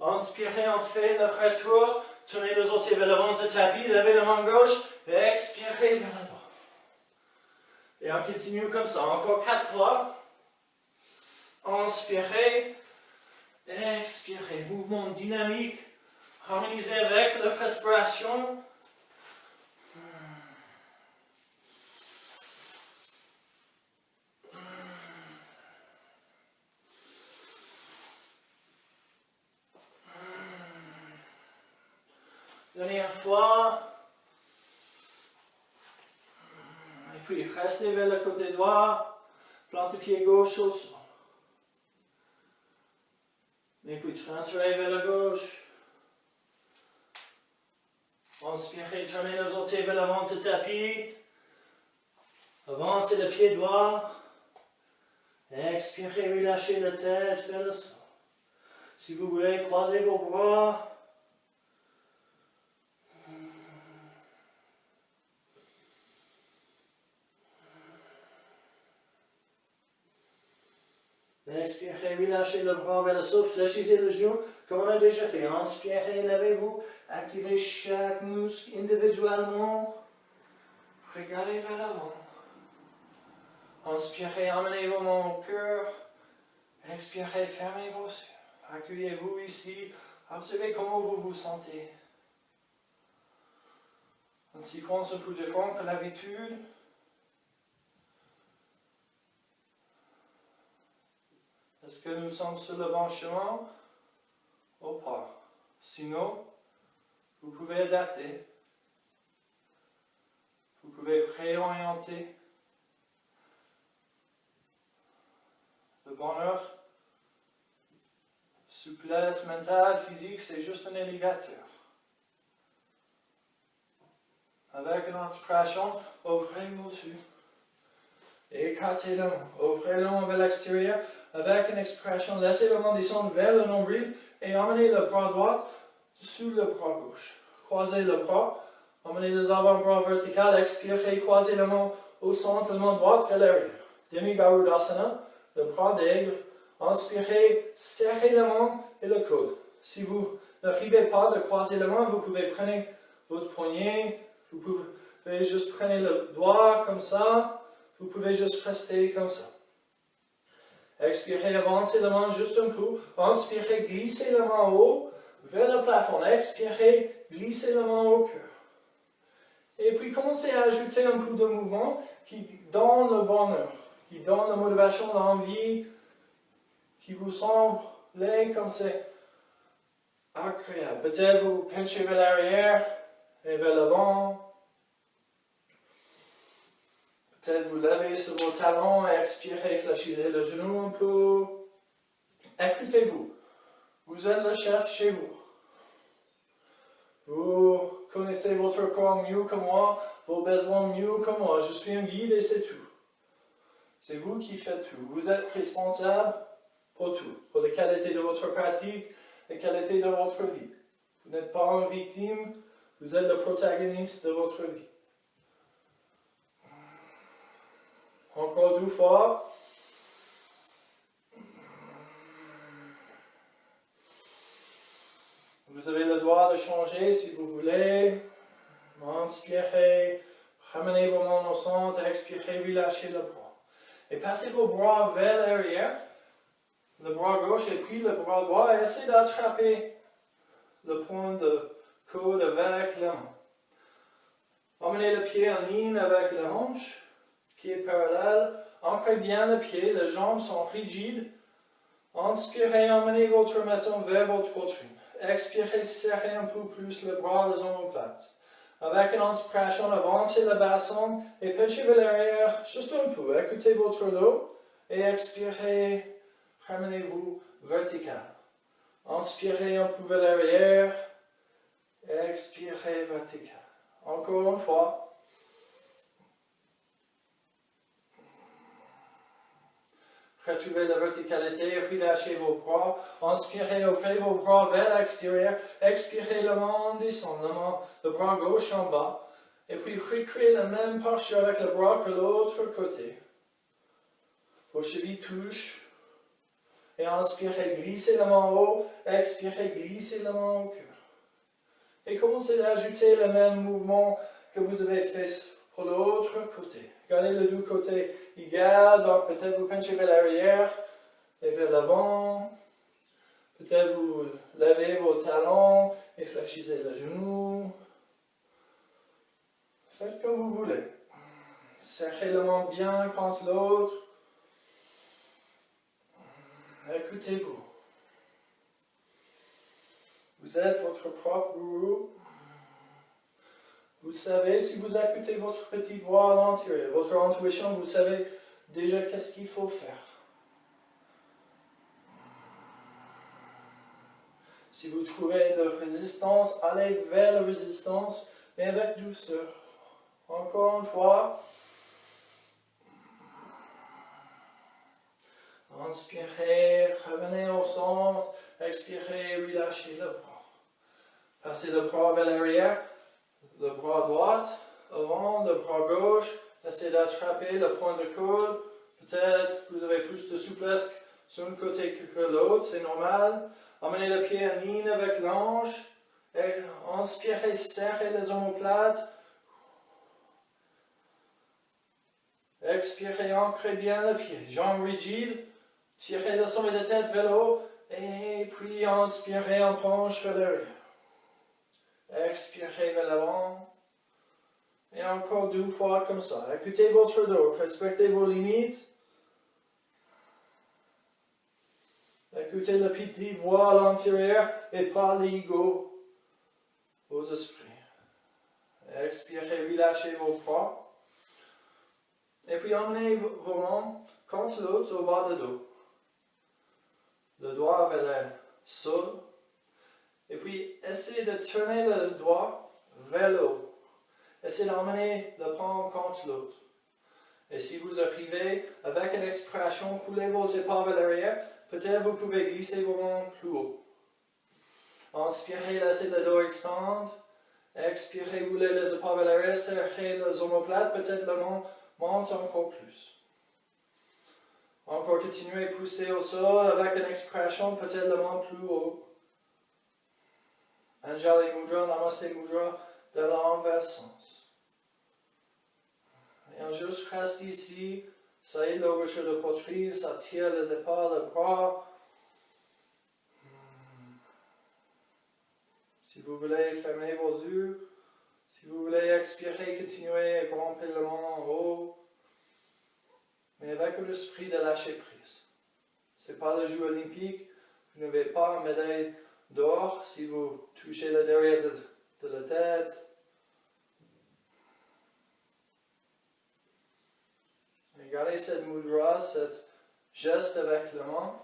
Inspirez, on fait le retour tournez les orteils vers l'avant de tapis, levez la main gauche, expirez vers l'avant. Et on continue comme ça, encore 4 fois. Inspirez, expirez. Mouvement dynamique, harmonisé avec la respiration. Dernière fois. Et puis restez vers le côté droit. Plantez pied gauche au sol. Et puis transférez vers la gauche. Inspirez, tournez les orteils vers l'avant du tapis. Avancez le pied droit. Expirez, relâchez la tête vers le sol. Si vous voulez, croisez vos bras. Expirez, relâchez le bras vers le sol, fléchissez le genou comme on a déjà fait. Inspirez, levez-vous, activez chaque muscle individuellement. Regardez vers l'avant. Inspirez, emmenez vos mains au cœur. Expirez, fermez vos yeux. Accueillez-vous ici. Observez comment vous vous sentez. Une séquence un peu différente que l'habitude. Est-ce que nous sommes sur le bon chemin ou pas? Sinon, vous pouvez adapter. Vous pouvez réorienter. Le bonheur, souplesse mentale, physique, c'est juste un indicateur. Avec une inspiration, ouvrez vos yeux. Écartez la main. Ouvrez la main vers l'extérieur. Avec une expiration, laissez la main descendre vers le nombril et emmenez le bras droit sur le bras gauche. Croisez le bras. Emmenez les avant-bras verticaux. Expirez. Croisez la main au centre, la main droite vers l'arrière. Demi-Garudasana. Le bras d'aigle. Inspirez. Serrez la main et le coude. Si vous n'arrivez pas de croiser la main, vous pouvez prendre votre poignet. Vous pouvez juste prendre le doigt comme ça. Vous pouvez juste rester comme ça. Expirez, avancez la main juste un peu. Inspirez, glissez la main haut vers le plafond. Expirez, glissez la main au cœur. Et puis commencez à ajouter un peu de mouvement qui donne le bonheur, qui donne la motivation, l'envie, qui vous semble comme c'est agréable. Peut-être vous penchez vers l'arrière et vers l'avant. Peut-être vous levez sur vos talons et expirez, fléchissez le genou un peu. Écoutez-vous. Vous êtes le chef chez vous. Vous connaissez votre corps mieux que moi, vos besoins mieux que moi. Je suis un guide et c'est tout. C'est vous qui faites tout. Vous êtes responsable pour tout. Pour la qualité de votre pratique, la qualité de votre vie. Vous n'êtes pas une victime, vous êtes le protagoniste de votre vie. Encore 2 fois. Vous avez le droit de changer si vous voulez. Inspirez, ramenez vos mains au centre, expirez, relâchez le bras. Et passez vos bras vers l'arrière, le bras gauche et puis le bras droit, et essayez d'attraper le point de coude avec la main. Emmenez le pied en ligne avec la hanche. Pied parallèle, ancrez bien le pied, les jambes sont rigides. Inspirez, emmenez votre menton vers votre poitrine. Expirez, serrez un peu plus le bras, les omoplates. Avec une inspiration, avancez le bassin et penchez vers l'arrière juste un peu. Écoutez votre dos et expirez, ramenez-vous vertical. Inspirez un peu vers l'arrière, expirez vertical. Encore une fois. Retrouvez la verticalité, relâchez vos bras, inspirez, ouvrez vos bras vers l'extérieur, expirez, la main descend, le bras gauche en bas, et puis recréez la même posture avec le bras que l'autre côté. Vos chevilles touchent, et inspirez, glissez la main en haut, expirez, glissez la main au cœur. Et commencez à ajouter le même mouvement que vous avez fait pour l'autre côté. Gardez les deux côtés égaux, donc peut-être vous penchez vers l'arrière et vers l'avant. Peut-être vous levez vos talons et fléchissez les genoux. Faites comme vous voulez. Serrez le menton bien contre l'autre. Écoutez-vous. Vous êtes votre propre gourou. Vous savez, si vous écoutez votre petite voix à l'intérieur, votre intuition, vous savez déjà qu'est-ce qu'il faut faire. Si vous trouvez de résistance, allez vers la résistance, mais avec douceur. Encore une fois. Inspirez, revenez au centre, expirez, relâchez le bras. Passez le bras vers l'arrière, le bras droit, avant, le bras gauche, essayez d'attraper le point de coude. Peut-être vous avez plus de souplesse sur un côté que l'autre, c'est normal. Amenez le pied en ligne avec l'ange. Inspirez, serrez les omoplates. Expirez, ancrez bien le pied. Jambes rigides. Tirez le sommet de tête vers le haut. Et puis inspirez en penche vers l'arrière. Expirez vers l'avant. Et encore 2 fois comme ça. Écoutez votre dos. Respectez vos limites. Écoutez la petite voix à l'intérieur et pas l'ego aux esprits. Expirez, relâchez vos bras. Et puis emmenez vos mains contre l'autre au bas de dos. Le doigt vers le sol. Et puis essayez de tourner le doigt vers le haut. Essayez d'emmener le palme contre l'autre. Et si vous arrivez avec une expiration, coulez vos épaules vers l'arrière. Peut-être vous pouvez glisser vos mains plus haut. Inspirez, laissez le dos expandre. Expirez, roulez les épaules vers l'arrière, serrez les omoplates. Peut-être le main monte encore plus. Encore continuez à pousser au sol avec une expiration, peut-être le main plus haut. Anjali Mudra, Namaste Mudra, de l'inverse sens. Et on juste reste ici. Ça aide l'ouverture de poitrine, ça tire les épaules, les bras. Si vous voulez, fermez vos yeux. Si vous voulez expirer, continuez à grimper le menton en haut. Mais avec un esprit de lâcher prise. Ce n'est pas le jeu olympique. Vous n'avez pas une médaille d'or si vous touchez le derrière de la tête. Regardez cette mudra, ce geste avec la main.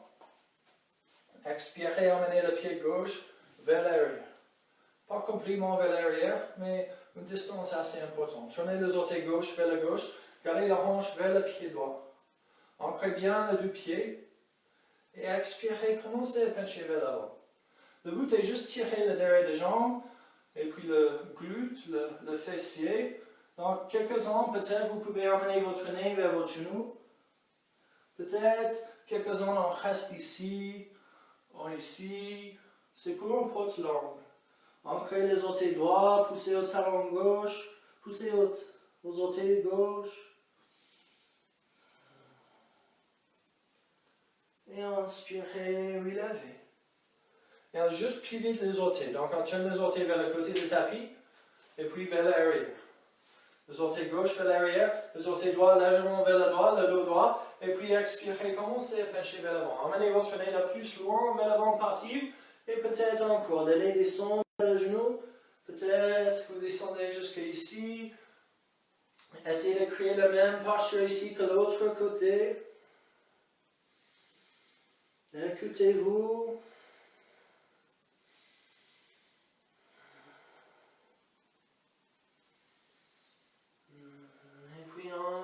Expirez, emmenez le pied gauche vers l'arrière. Pas complètement vers l'arrière, mais une distance assez importante. Tournez les orteils gauche vers la gauche. Gardez la hanche vers le pied droit. Ancrez bien les 2 pieds. Et expirez, commencez à pencher vers l'avant. Le but est juste tirer le derrière des jambes. Et puis le glute, le fessier. Donc, quelques-uns, peut-être vous pouvez emmener votre nez vers votre genou. Peut-être, quelques-uns, on reste ici, ou ici. C'est pour un peu l'angle. Ancrez les orteils droits, poussez au talon gauche, poussez aux orteils gauche. Et inspirez, relevez. Et on juste pivot les orteils. Donc, on tourne les orteils vers le côté du tapis, et puis vers l'arrière. Les orteils gauche vers l'arrière, les orteils droits légèrement vers le droit, le dos droit, et puis expirez, commencez à pencher vers l'avant. Emmenez votre nez le plus loin vers l'avant possible, et peut-être encore, le nez descend vers le genou, peut-être vous descendez jusqu'ici. Essayez de créer la même posture ici que l'autre côté. Écoutez-vous.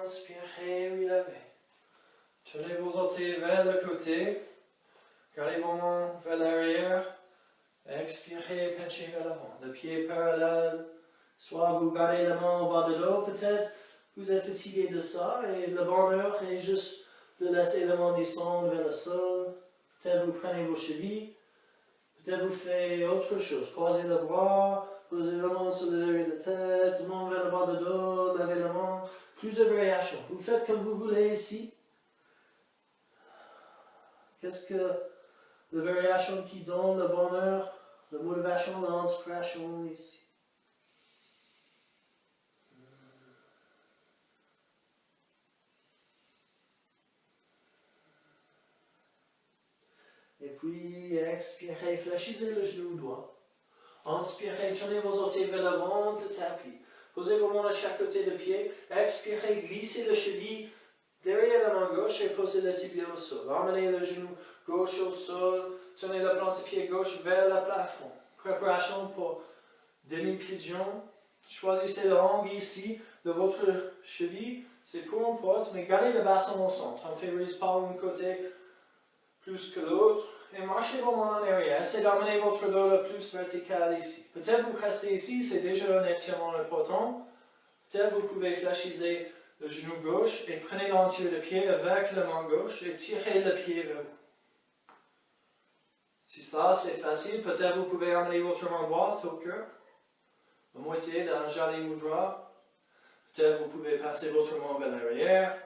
Inspirez, relevez. Tournez vos orteils vers le côté. Gardez vos mains vers l'arrière. Expirez, penchez vers l'avant. Le pied parallèle. Soit vous gardez la main au bas de dos, peut-être vous êtes fatigué de ça et le bonheur est juste de laisser la main descendre vers le sol. Peut-être vous prenez vos chevilles. Peut-être vous faites autre chose. Croisez le bras, posez la main sur le derrière de la tête, main vers le bas de dos, levez la main. Plusieurs variations. Vous faites comme vous voulez ici. Qu'est-ce que la variation qui donne le bonheur, la motivation, l'inspiration ici? Et puis, expirez, fléchissez le genou droit. Inspirez, tournez vos orteils vers l'avant de tapis. Posez vos mains à chaque côté du pied. Expirez, glissez le cheville derrière la main gauche et posez le tibia au sol. Ramenez le genou gauche au sol. Tournez la plante de pied gauche vers le plafond. Préparation pour demi-pigeon. Choisissez l'angle ici de votre cheville. C'est peu importe, mais gardez le bassin au centre. On ne favorise pas un côté plus que l'autre. Et marchez vos mains en arrière. Essayez d'amener votre dos le plus vertical ici. Peut-être vous restez ici, c'est déjà un étirement important. Peut-être vous pouvez fléchir le genou gauche et prenez l'entier de pied avec la main gauche et tirez le pied vers vous. Si ça c'est facile, peut-être vous pouvez amener votre main droite au cœur, la moitié d'un Jali Mudra. Peut-être vous pouvez passer votre main vers l'arrière.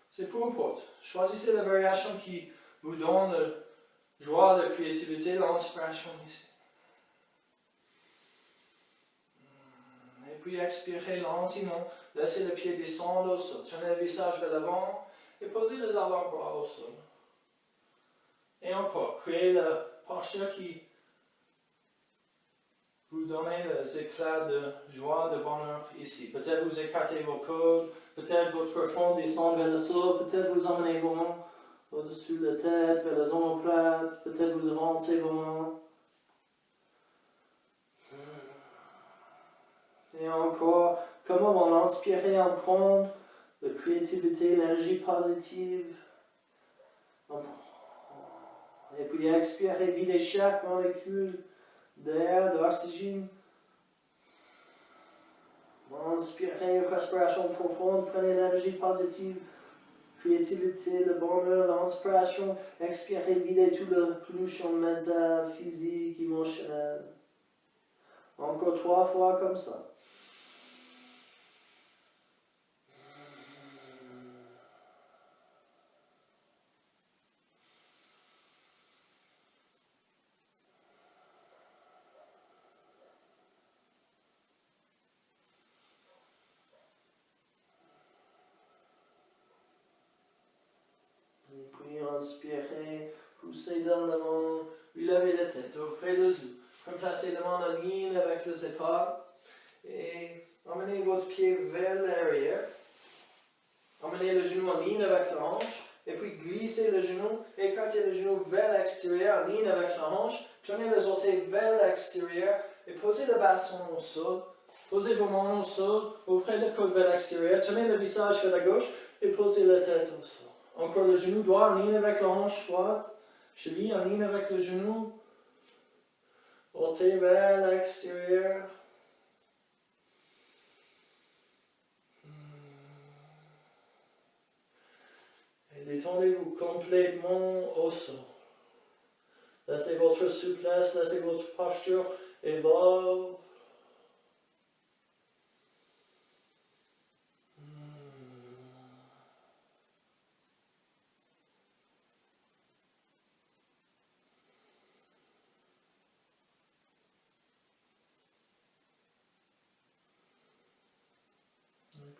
C'est peu importe. Choisissez la variation qui vous donne la joie, la créativité, l'inspiration ici. Et puis expirez lentement, laissez le pied descendre au sol. Tournez le visage vers l'avant et posez les avant-bras au sol. Et encore, créez la posture qui vous donne les éclats de joie, de bonheur ici. Peut-être vous écartez vos coudes, peut-être votre front descend vers le sol, peut-être vous emmenez vos mains au-dessus de la tête, vers la zone omoplate, peut-être vous avancez vos mains. Et encore, comment on inspire en prendre la créativité, l'énergie positive. Et puis expirez, videz chaque molécule d'air, d'oxygène. Inspirez, respiration profonde, prenez l'énergie positive, créativité, le bonheur, l'inspiration. Expirez, videz tout le pollution mentale, physique, émotionnelle. Encore 3 fois comme ça. Et puis inspirez, poussez dans le monde, relevez la tête, ouvrez les yeux. Remplacez la main en ligne avec les épaules et emmenez votre pied vers l'arrière. Emmenez le genou en ligne avec la hanche et puis glissez le genou, écartez le genou vers l'extérieur en ligne avec la hanche. Tournez les orteils vers l'extérieur et posez le bassin au sol. Posez vos mains au sol, ouvrez le coude vers l'extérieur, tournez le visage vers la gauche et posez la tête au sol. Encore le genou droit en ligne avec la hanche droite, cheville en ligne avec le genou. Orteil vers l'extérieur. Et détendez-vous complètement au sol. Laissez votre souplesse, laissez votre posture évoluer.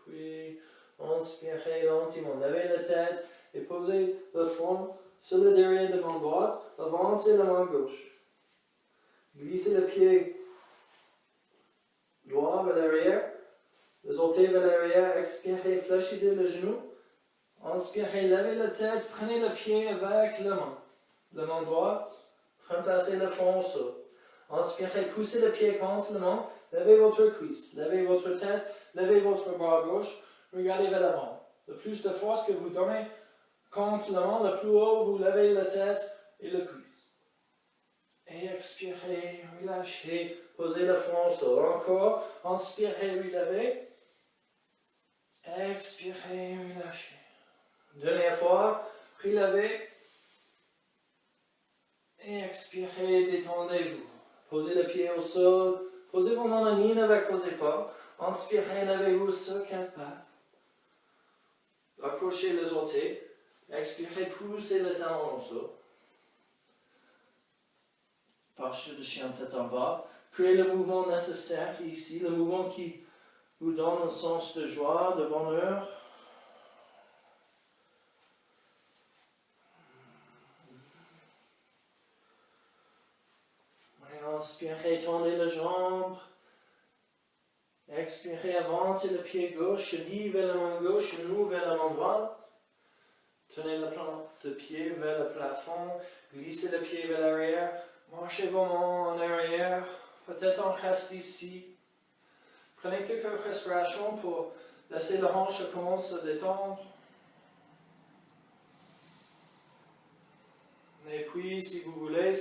Puis, inspirez lentement, levez la tête et posez le front sur le derrière de la main droite, avancez la main gauche. Glissez le pied droit vers l'arrière, les orteils vers l'arrière, expirez, fléchissez le genou. Inspirez, levez la tête, prenez le pied avec la main droite, remplacez le front au sol. Inspirez, poussez le pied contre la main, levez votre cuisse, levez votre tête, levez votre bras gauche, regardez vers l'avant. Le plus de force que vous donnez contre la main, le plus haut vous levez la tête et le cuisse. Et expirez, relâchez, posez le front au sol. Encore, inspirez, relevez. Expirez, relâchez. Dernière fois, relevez. Et expirez, détendez-vous. Posez le pied au sol, Posez vos mains en ligne avec vos épaules. Inspirez, levez-vous sur 4 pattes. Accrochez les orteils. Expirez, poussez les talons au sol. Marche de chien tête en bas. Créez le mouvement nécessaire ici, le mouvement qui vous donne un sens de joie, de bonheur. Inspirez, tendez les jambes. Expirez, avancez le pied gauche, cheville vers la main gauche, genou vers la main droite. Tenez le plante de pied vers le plafond, glissez le pied vers l'arrière, marchez vos mains en arrière, peut-être on reste ici. Prenez quelques respirations pour laisser la hanche commencer à se détendre. Et puis, si vous voulez,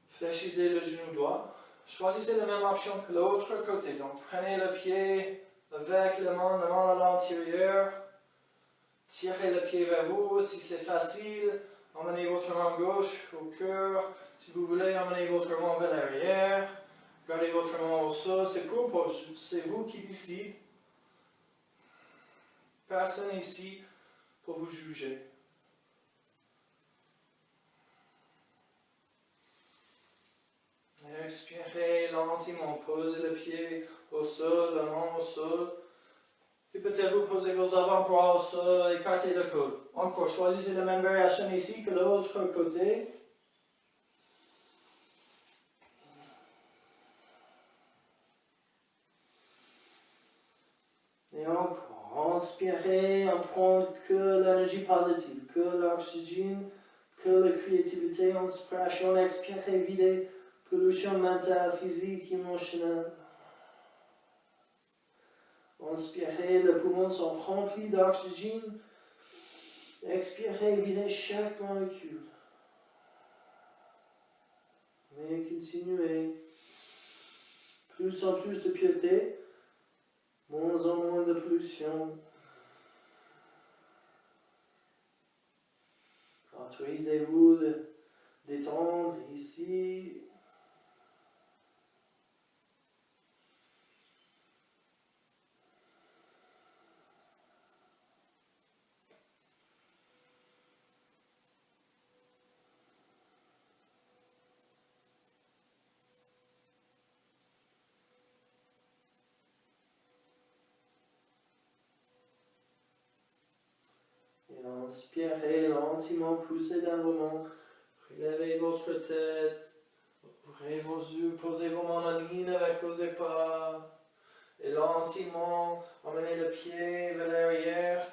fléchissez le genou droit. Choisissez la même option que l'autre côté. Donc, prenez le pied avec la main à l'intérieur. Tirez le pied vers vous. Si c'est facile, emmenez votre main gauche au cœur. Si vous voulez, emmenez votre main vers l'arrière. Gardez votre main au sol. C'est vous qui décidez. Personne ici pour vous juger. Expirez lentement, posez le pied au sol, la main au sol. Et peut-être vous posez vos avant-bras au sol, écartez le coude. Encore, choisissez la même variation ici que l'autre côté. Et encore, inspirez, on prend que l'énergie positive, que l'oxygène, que la créativité, inspiration, expirez, videz. Pollution mentale, physique, émotionnelle. Inspirez, les poumons sont remplis d'oxygène. Expirez, videz chaque molécule. Et continuez. Plus en plus de piété, moins en moins de pollution. Autorisez-vous de détendre ici. Inspirez lentement, poussez dans vos mains, relevez votre tête, ouvrez vos yeux, posez vos mains en ligne avec vos épaules, et lentement, emmenez le pied vers l'arrière,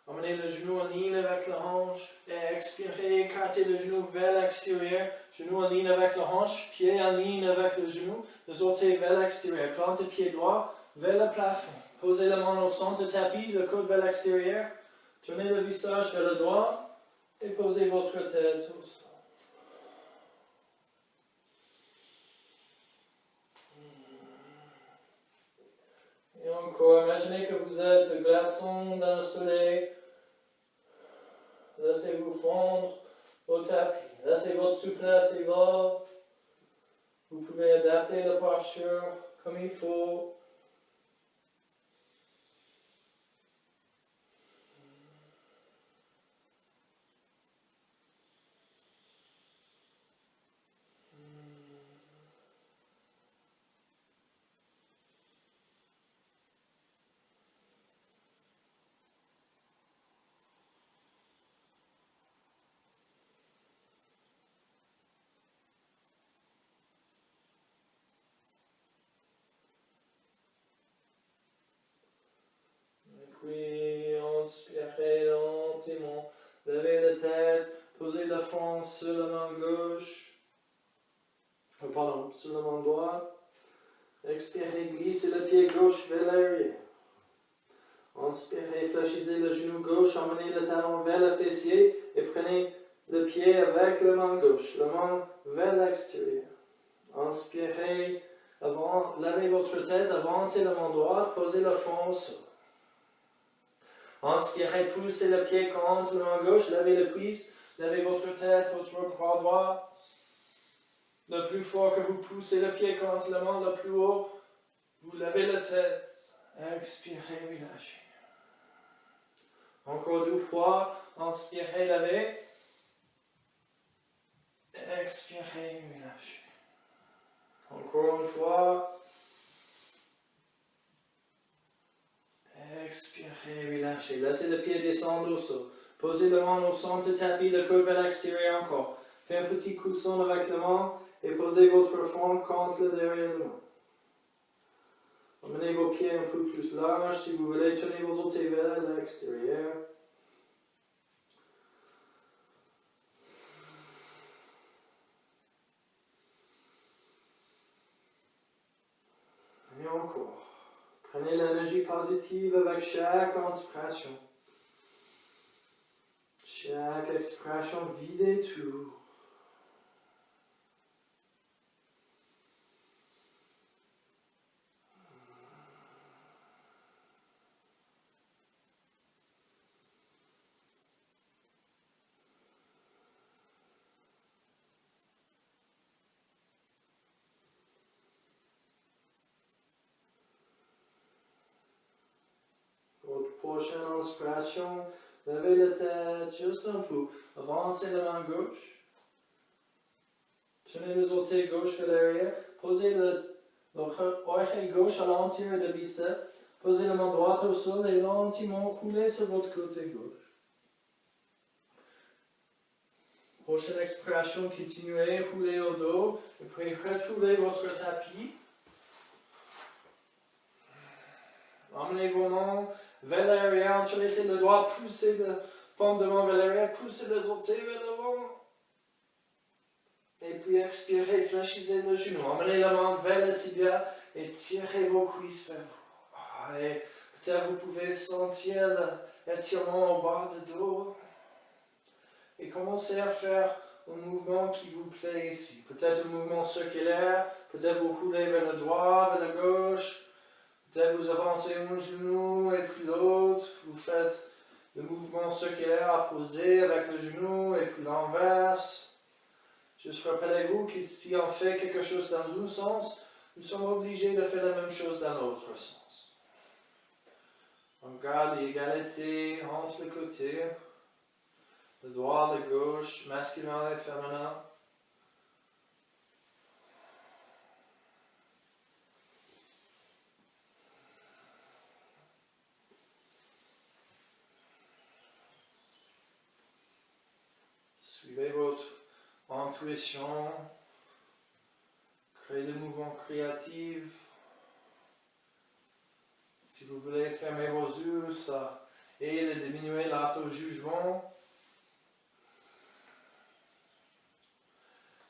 emmenez le genou en ligne avec la hanche, et expirez, écartez le genou vers l'extérieur, genou en ligne avec la hanche, pied en ligne avec le genou, les orteils vers l'extérieur, plantez le pied droit vers le plafond, posez la main au centre du tapis, le coude vers l'extérieur. Tournez le visage vers le droit et posez votre tête au sol. Et encore, imaginez que vous êtes de glaçons dans le soleil. Laissez-vous fondre au tapis. Laissez votre souplesse évoluer. Vous pouvez adapter la posture comme il faut. Puis, inspirez lentement, levez la tête, posez la front sur la main gauche, sur la main droite. Expirez, glissez le pied gauche vers l'arrière. Inspirez, fléchissez le genou gauche, emmenez le talon vers le fessier et prenez le pied avec la main gauche, la main vers l'extérieur. Inspirez, levez votre tête, avancez la main droite, posez le front au sol. Inspirez, poussez le pied contre la main gauche, levez le cuisse, levez votre tête, votre bras droit. Le plus fort que vous poussez le pied contre le monde, le plus haut, vous levez la tête. Expirez, relâchez. Encore 2 fois. Inspirez, levez. Expirez, relâchez. Encore une fois. Expirez, relâchez. Laissez le pied descendre au sol. Posez le main au centre du tapis, le coude vers l'extérieur encore. Faites un petit coussin avec la main et posez votre front contre le derrière de la main. Amenez vos pieds un peu plus larges si vous voulez. Tenez vos orteils vers l'extérieur. Et encore. Prenez l'énergie positive avec chaque inspiration. Chaque expiration, videz tout. Votre prochaine inspiration, levez la tête juste un peu. Avancez la main gauche. Tenez les orteils gauche vers l'arrière. Posez l'oreille gauche à l'intérieur du biceps. Posez la main droite au sol et lentement roulez sur votre côté gauche. Prochaine expiration, continuez, roulez au dos. Et puis retrouvez votre tapis. Emmenez vos mains vers l'arrière, laissez le doigt pousser le paume de main vers l'arrière, poussez les orteils vers l'avant. Et puis expirez, fléchissez le genou. Emmenez la main vers le tibia et tirez vos cuisses vers vous. Et peut-être vous pouvez sentir l'étirement au bas du dos. Et commencez à faire un mouvement qui vous plaît ici. Peut-être un mouvement circulaire, peut-être vous roulez vers le droit, vers la gauche. Peut-être vous avancez un genou et puis l'autre, vous faites le mouvement circulaire à poser avec le genou et puis l'inverse. Juste rappelez-vous que si on fait quelque chose dans un sens, nous sommes obligés de faire la même chose dans l'autre sens. On garde l'égalité entre les côtés, le droit, le gauche, masculin et féminin. Suivez votre intuition, créez des mouvements créatifs. Si vous voulez fermer vos yeux, ça aide à diminuer l'auto-jugement.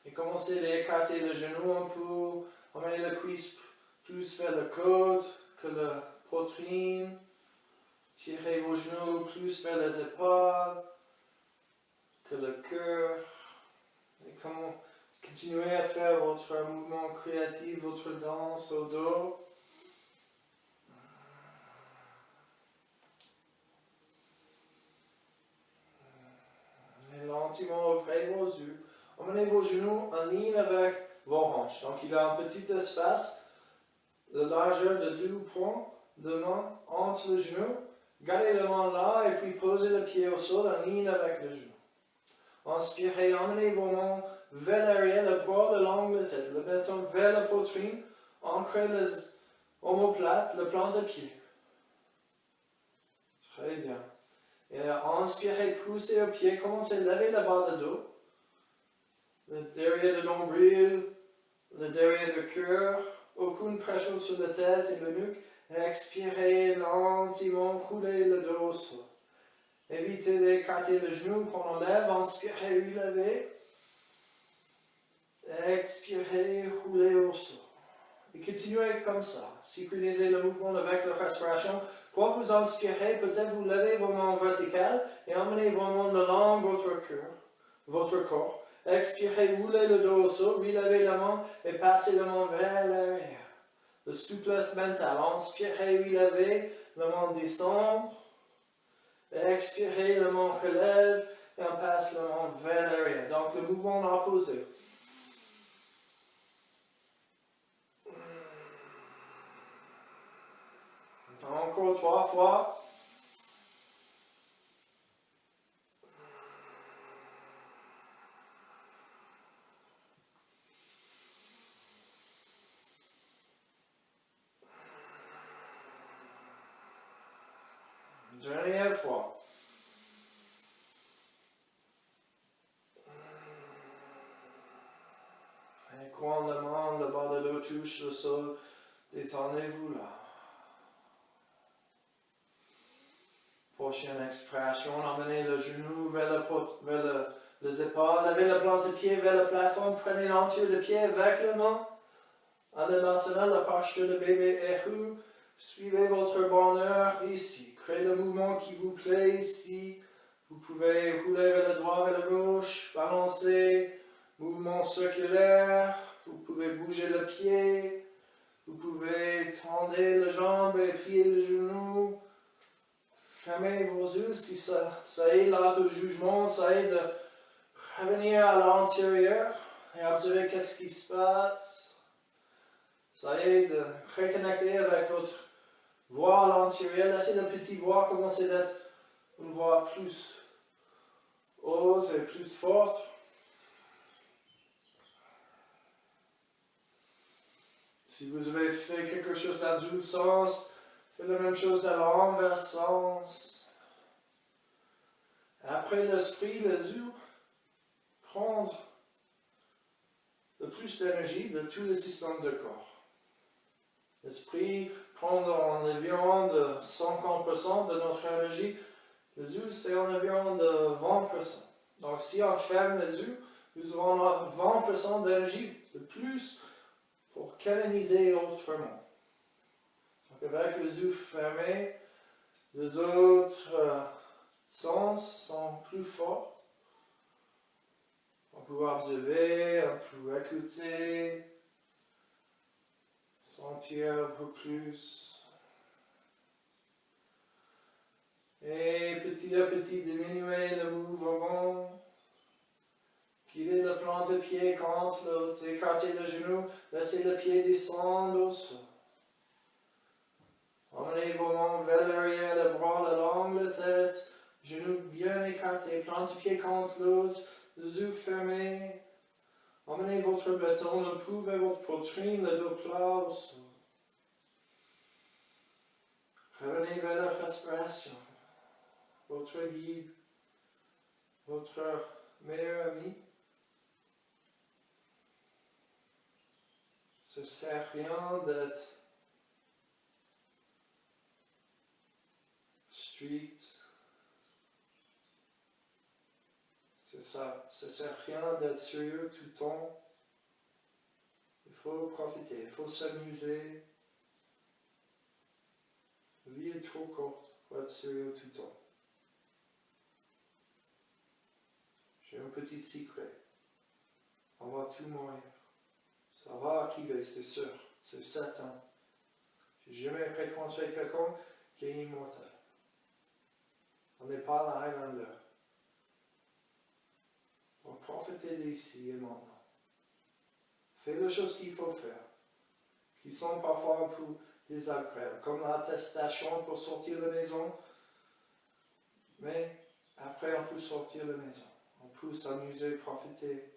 Et commencez à écarter le genou un peu, emmenez la cuisse plus vers le coude que la poitrine. Tirez vos genoux plus vers les épaules que le cœur. Et continuez à faire votre mouvement créatif, votre danse au dos. Et lentement ouvrez vos yeux. Emmenez vos genoux en ligne avec vos hanches. Donc il y a un petit espace, la largeur de 2 points de main entre le genou. Gardez la main là et puis posez le pied au sol en ligne avec le genou. Inspirez, emmenez vos mains vers l'arrière, le bras le long de la tête, le menton vers la poitrine, ancrez les omoplates, le plan de pied. Très bien. Et inspirez, poussez au pied, commencez à lever la barre de dos, le derrière de nombril, le derrière du cœur, aucune pression sur la tête et le nuque. Expirez lentement, roulez le dos au sol. Évitez d'écarter le genou qu'on enlève, inspirez, relevez. Expirez, roulez au sol. Et continuez comme ça. Synchronisez le mouvement avec la respiration. Quand vous inspirez, peut-être vous levez vos mains verticales et emmenez vos mains le long de votre corps. Expirez, roulez le dos au sol, relevez la main et passez la main vers l'arrière. Le souplesse mentale. Inspirez, relevez, la main descend. Expirez, la main relève et on passe la main vers l'arrière. Donc le mouvement opposé. Encore 3 fois. Dernière fois. Et quand le main, le bas de l'eau touche le sol, détendez-vous là. Prochaine expiration, emmenez le genou vers les épaules, levez le plante de pied vers le plafond, prenez l'entier de pied avec le main. Ananasana, la posture de bébé Ehud. Suivez votre bonheur ici. Créez le mouvement qui vous plaît ici. Vous pouvez rouler vers le droit, vers la gauche, balancer, mouvement circulaire. Vous pouvez bouger le pied. Vous pouvez tendre les jambes et plier le genou. Fermez vos yeux si ça aide l'auto-jugement, ça aide de revenir à l'intérieur et observer qu'est-ce qui se passe. Ça aide de reconnecter avec votre voix à l'intérieur. Laissez la petite voix commencer d'être une voix plus haute et plus forte. Si vous avez fait quelque chose dans un sens, faites la même chose dans l'envers sens. Après l'esprit, les yeux, prendre le plus d'énergie de tous les systèmes de corps. L'esprit prend environ de 50% de notre énergie. Les yeux, c'est environ de 20%. Donc si on ferme les yeux, nous aurons 20% d'énergie de plus pour canaliser autrement. Donc avec les yeux fermés, les autres sens sont plus forts. On peut observer, on peut écouter, sentir un peu plus. Et petit à petit diminuer le mouvement. Guidez le plan de pied contre l'autre, écartez le genou, laissez le pied descendre au sol. Emmenez vos mains vers l'arrière, le bras le long de la tête, genoux bien écartés, plan de pied contre l'autre, les yeux fermés. Emmenez votre bâton le pouls vers votre poitrine, le dos plat au sol. Revenez vers la respiration. Votre guide, votre meilleur ami. Ça ne sert à rien d'être strict. Ça ne sert à rien d'être sérieux tout le temps. Il faut profiter, il faut s'amuser. La vie est trop courte pour être sérieux tout le temps. J'ai un petit secret. On va tout mourir. Ça va arriver, c'est sûr. C'est certain. J'ai jamais rencontré quelqu'un qui est immortel. On n'est pas la Highlander. Donc profitez d'ici et maintenant. Faites les choses qu'il faut faire, qui sont parfois un peu désagréables, comme l'attestation pour sortir de la maison. Mais après, on peut sortir de la maison. On peut s'amuser, profiter.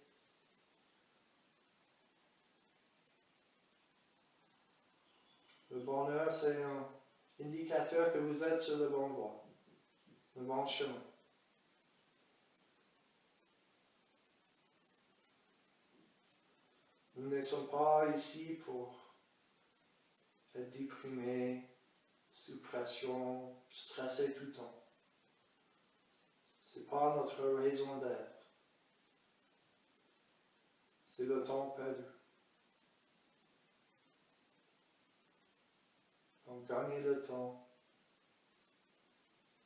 Le bonheur, c'est un indicateur que vous êtes sur le bon voie, le bon chemin. Nous ne sommes pas ici pour être déprimés, sous pression, stressés tout le temps. Ce n'est pas notre raison d'être. C'est le temps perdu. Donc gagnez le temps,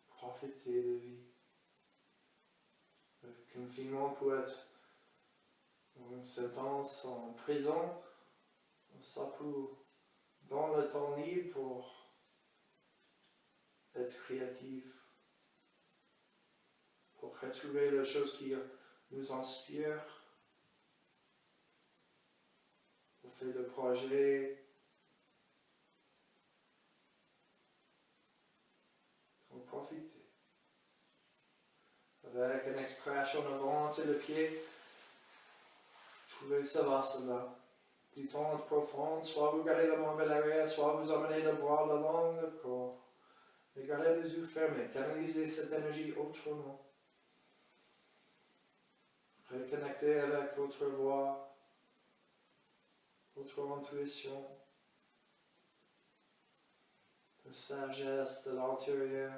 profitez de la vie. Le confinement peut être une sentence en prison, ça peut dans le temps libre pour être créatif, pour retrouver les choses qui nous inspirent, pour faire des projets. profiter. Avec une expiration, avancez le pied. Trouvez Savasana. Détente profonde, soit vous gardez la main vers l'arrière, soit vous emmenez le bras le long du corps. Et gardez les yeux fermés. Canalisez cette énergie autrement. Reconnectez avec votre voix, votre intuition, la sagesse de l'intérieur,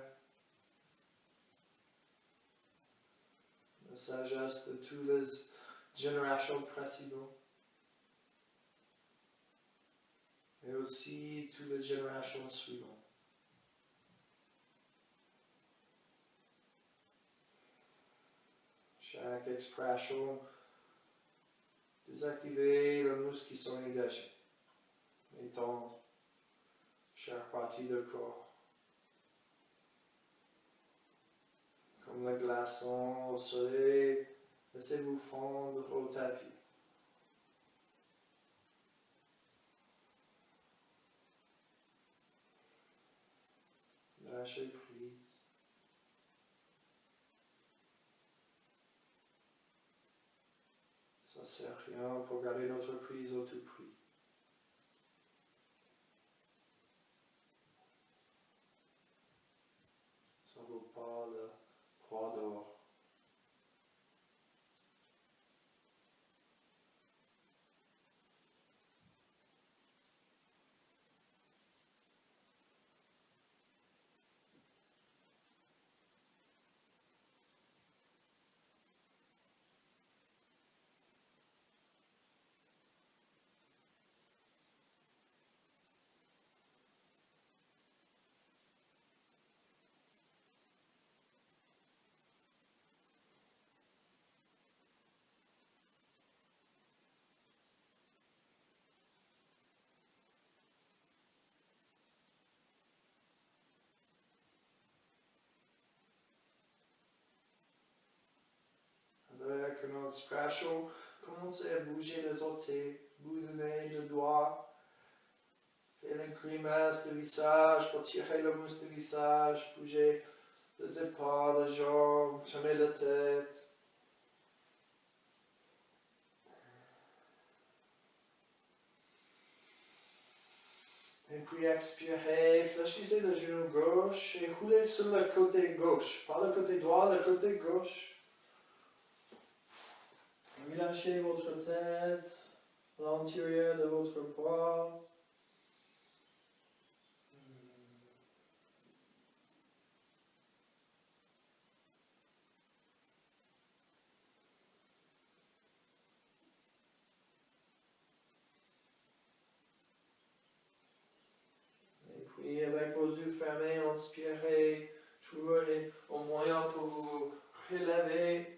la sagesse de toutes les générations précédentes, et aussi toutes les générations suivantes. Chaque expression, désactivez les muscles qui sont engagés. Étendre chaque partie du corps. Comme le glaçon au soleil, laissez-vous fondre au tapis. Lâchez prise. Ça ne sert à rien pour garder notre prise au tout prix. Ça ne vaut pas le poids d'or. Avec une inspiration, commencez à bouger les orteils, bout de nez, de doigts. Faites une grimace de visage pour tirer le muscle du visage, bougez les épaules, les jambes, tournez la tête. Et puis expirez, fléchissez le genou gauche et roulez sur le côté gauche, pas le côté droit, le côté gauche. Relâchez votre tête, l'intérieur de votre bras. Et puis avec vos yeux fermés, inspirez, trouvez un moyen pour vous relever.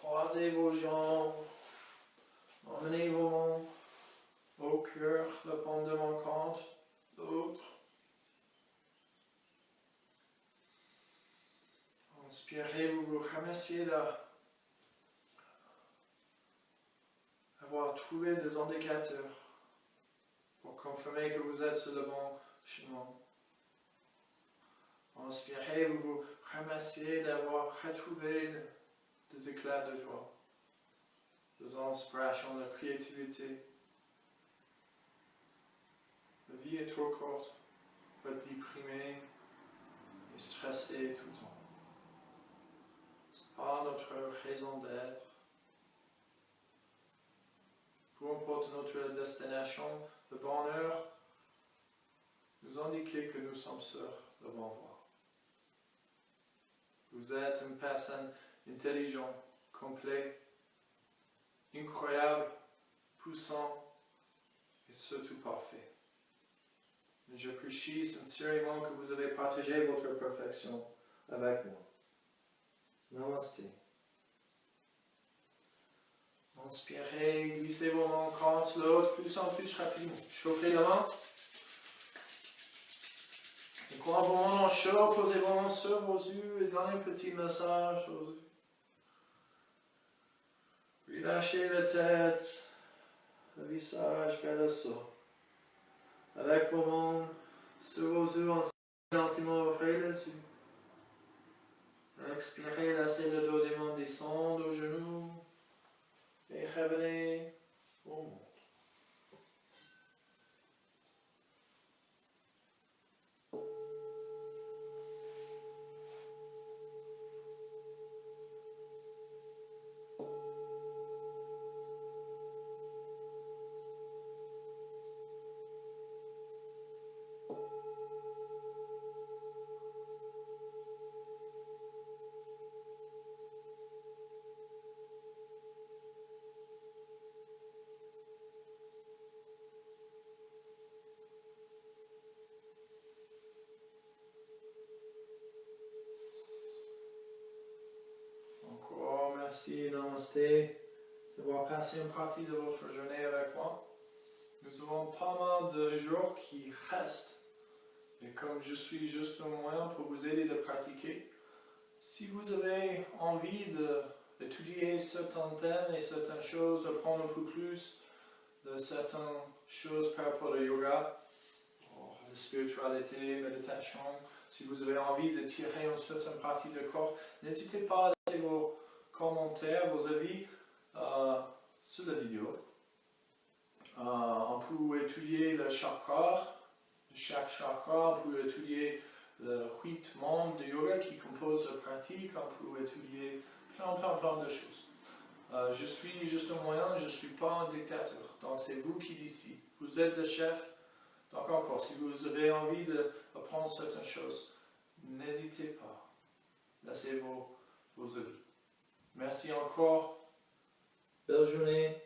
Croisez vos jambes, emmenez vos mains au cœur, le paume de manquante, l'autre. Inspirez, vous vous remerciez d'avoir trouvé des indicateurs pour confirmer que vous êtes sur le bon chemin. Inspirez, vous vous remerciez d'avoir retrouvé des éclats de joie, des inspirations de créativité. La vie est trop courte pour être déprimé et stressé tout le temps. Ce n'est pas notre raison d'être. Peu importe notre destination, le bonheur nous indique que nous sommes sur la bonne voie. Vous êtes une personne intelligente, complète, incroyable, puissant et surtout parfait. Mais j'apprécie sincèrement que vous avez partagé votre perfection avec moi. Namaste. Inspirez, glissez vos mains contre l'autre plus en plus rapidement. Chauffez la main. Et quand vos mains sont chaudes, posez vos mains sur vos yeux et donnez un petit massage aux yeux. Relâchez la tête, le visage vers le sol. Avec vos mains sur vos yeux, gentiment ouvrez les yeux. Expirez, laissez le dos des mains descendre aux genoux. Et revenez au monde. Encore merci, namasté, d'avoir passé une partie de votre journée avec moi. Nous avons pas mal de jours qui restent. Et comme je suis juste un moyen pour vous aider de pratiquer, si vous avez envie d'étudier certains thèmes et certaines choses, apprendre un peu plus de certaines choses par rapport au yoga, la spiritualité, méditation, si vous avez envie de tirer une certaine partie du corps, n'hésitez pas à laisser vos commentaires, vos avis sur la vidéo. On peut étudier le chakra, chaque chakra, on peut étudier le 8 membres de yoga qui composent la pratique, on peut étudier plein de choses. Je suis juste un moyen, je ne suis pas un dictateur, donc c'est vous qui décidez. Vous êtes le chef, donc encore, si vous avez envie d'apprendre certaines choses, n'hésitez pas, laissez vos avis. Merci encore, belle journée.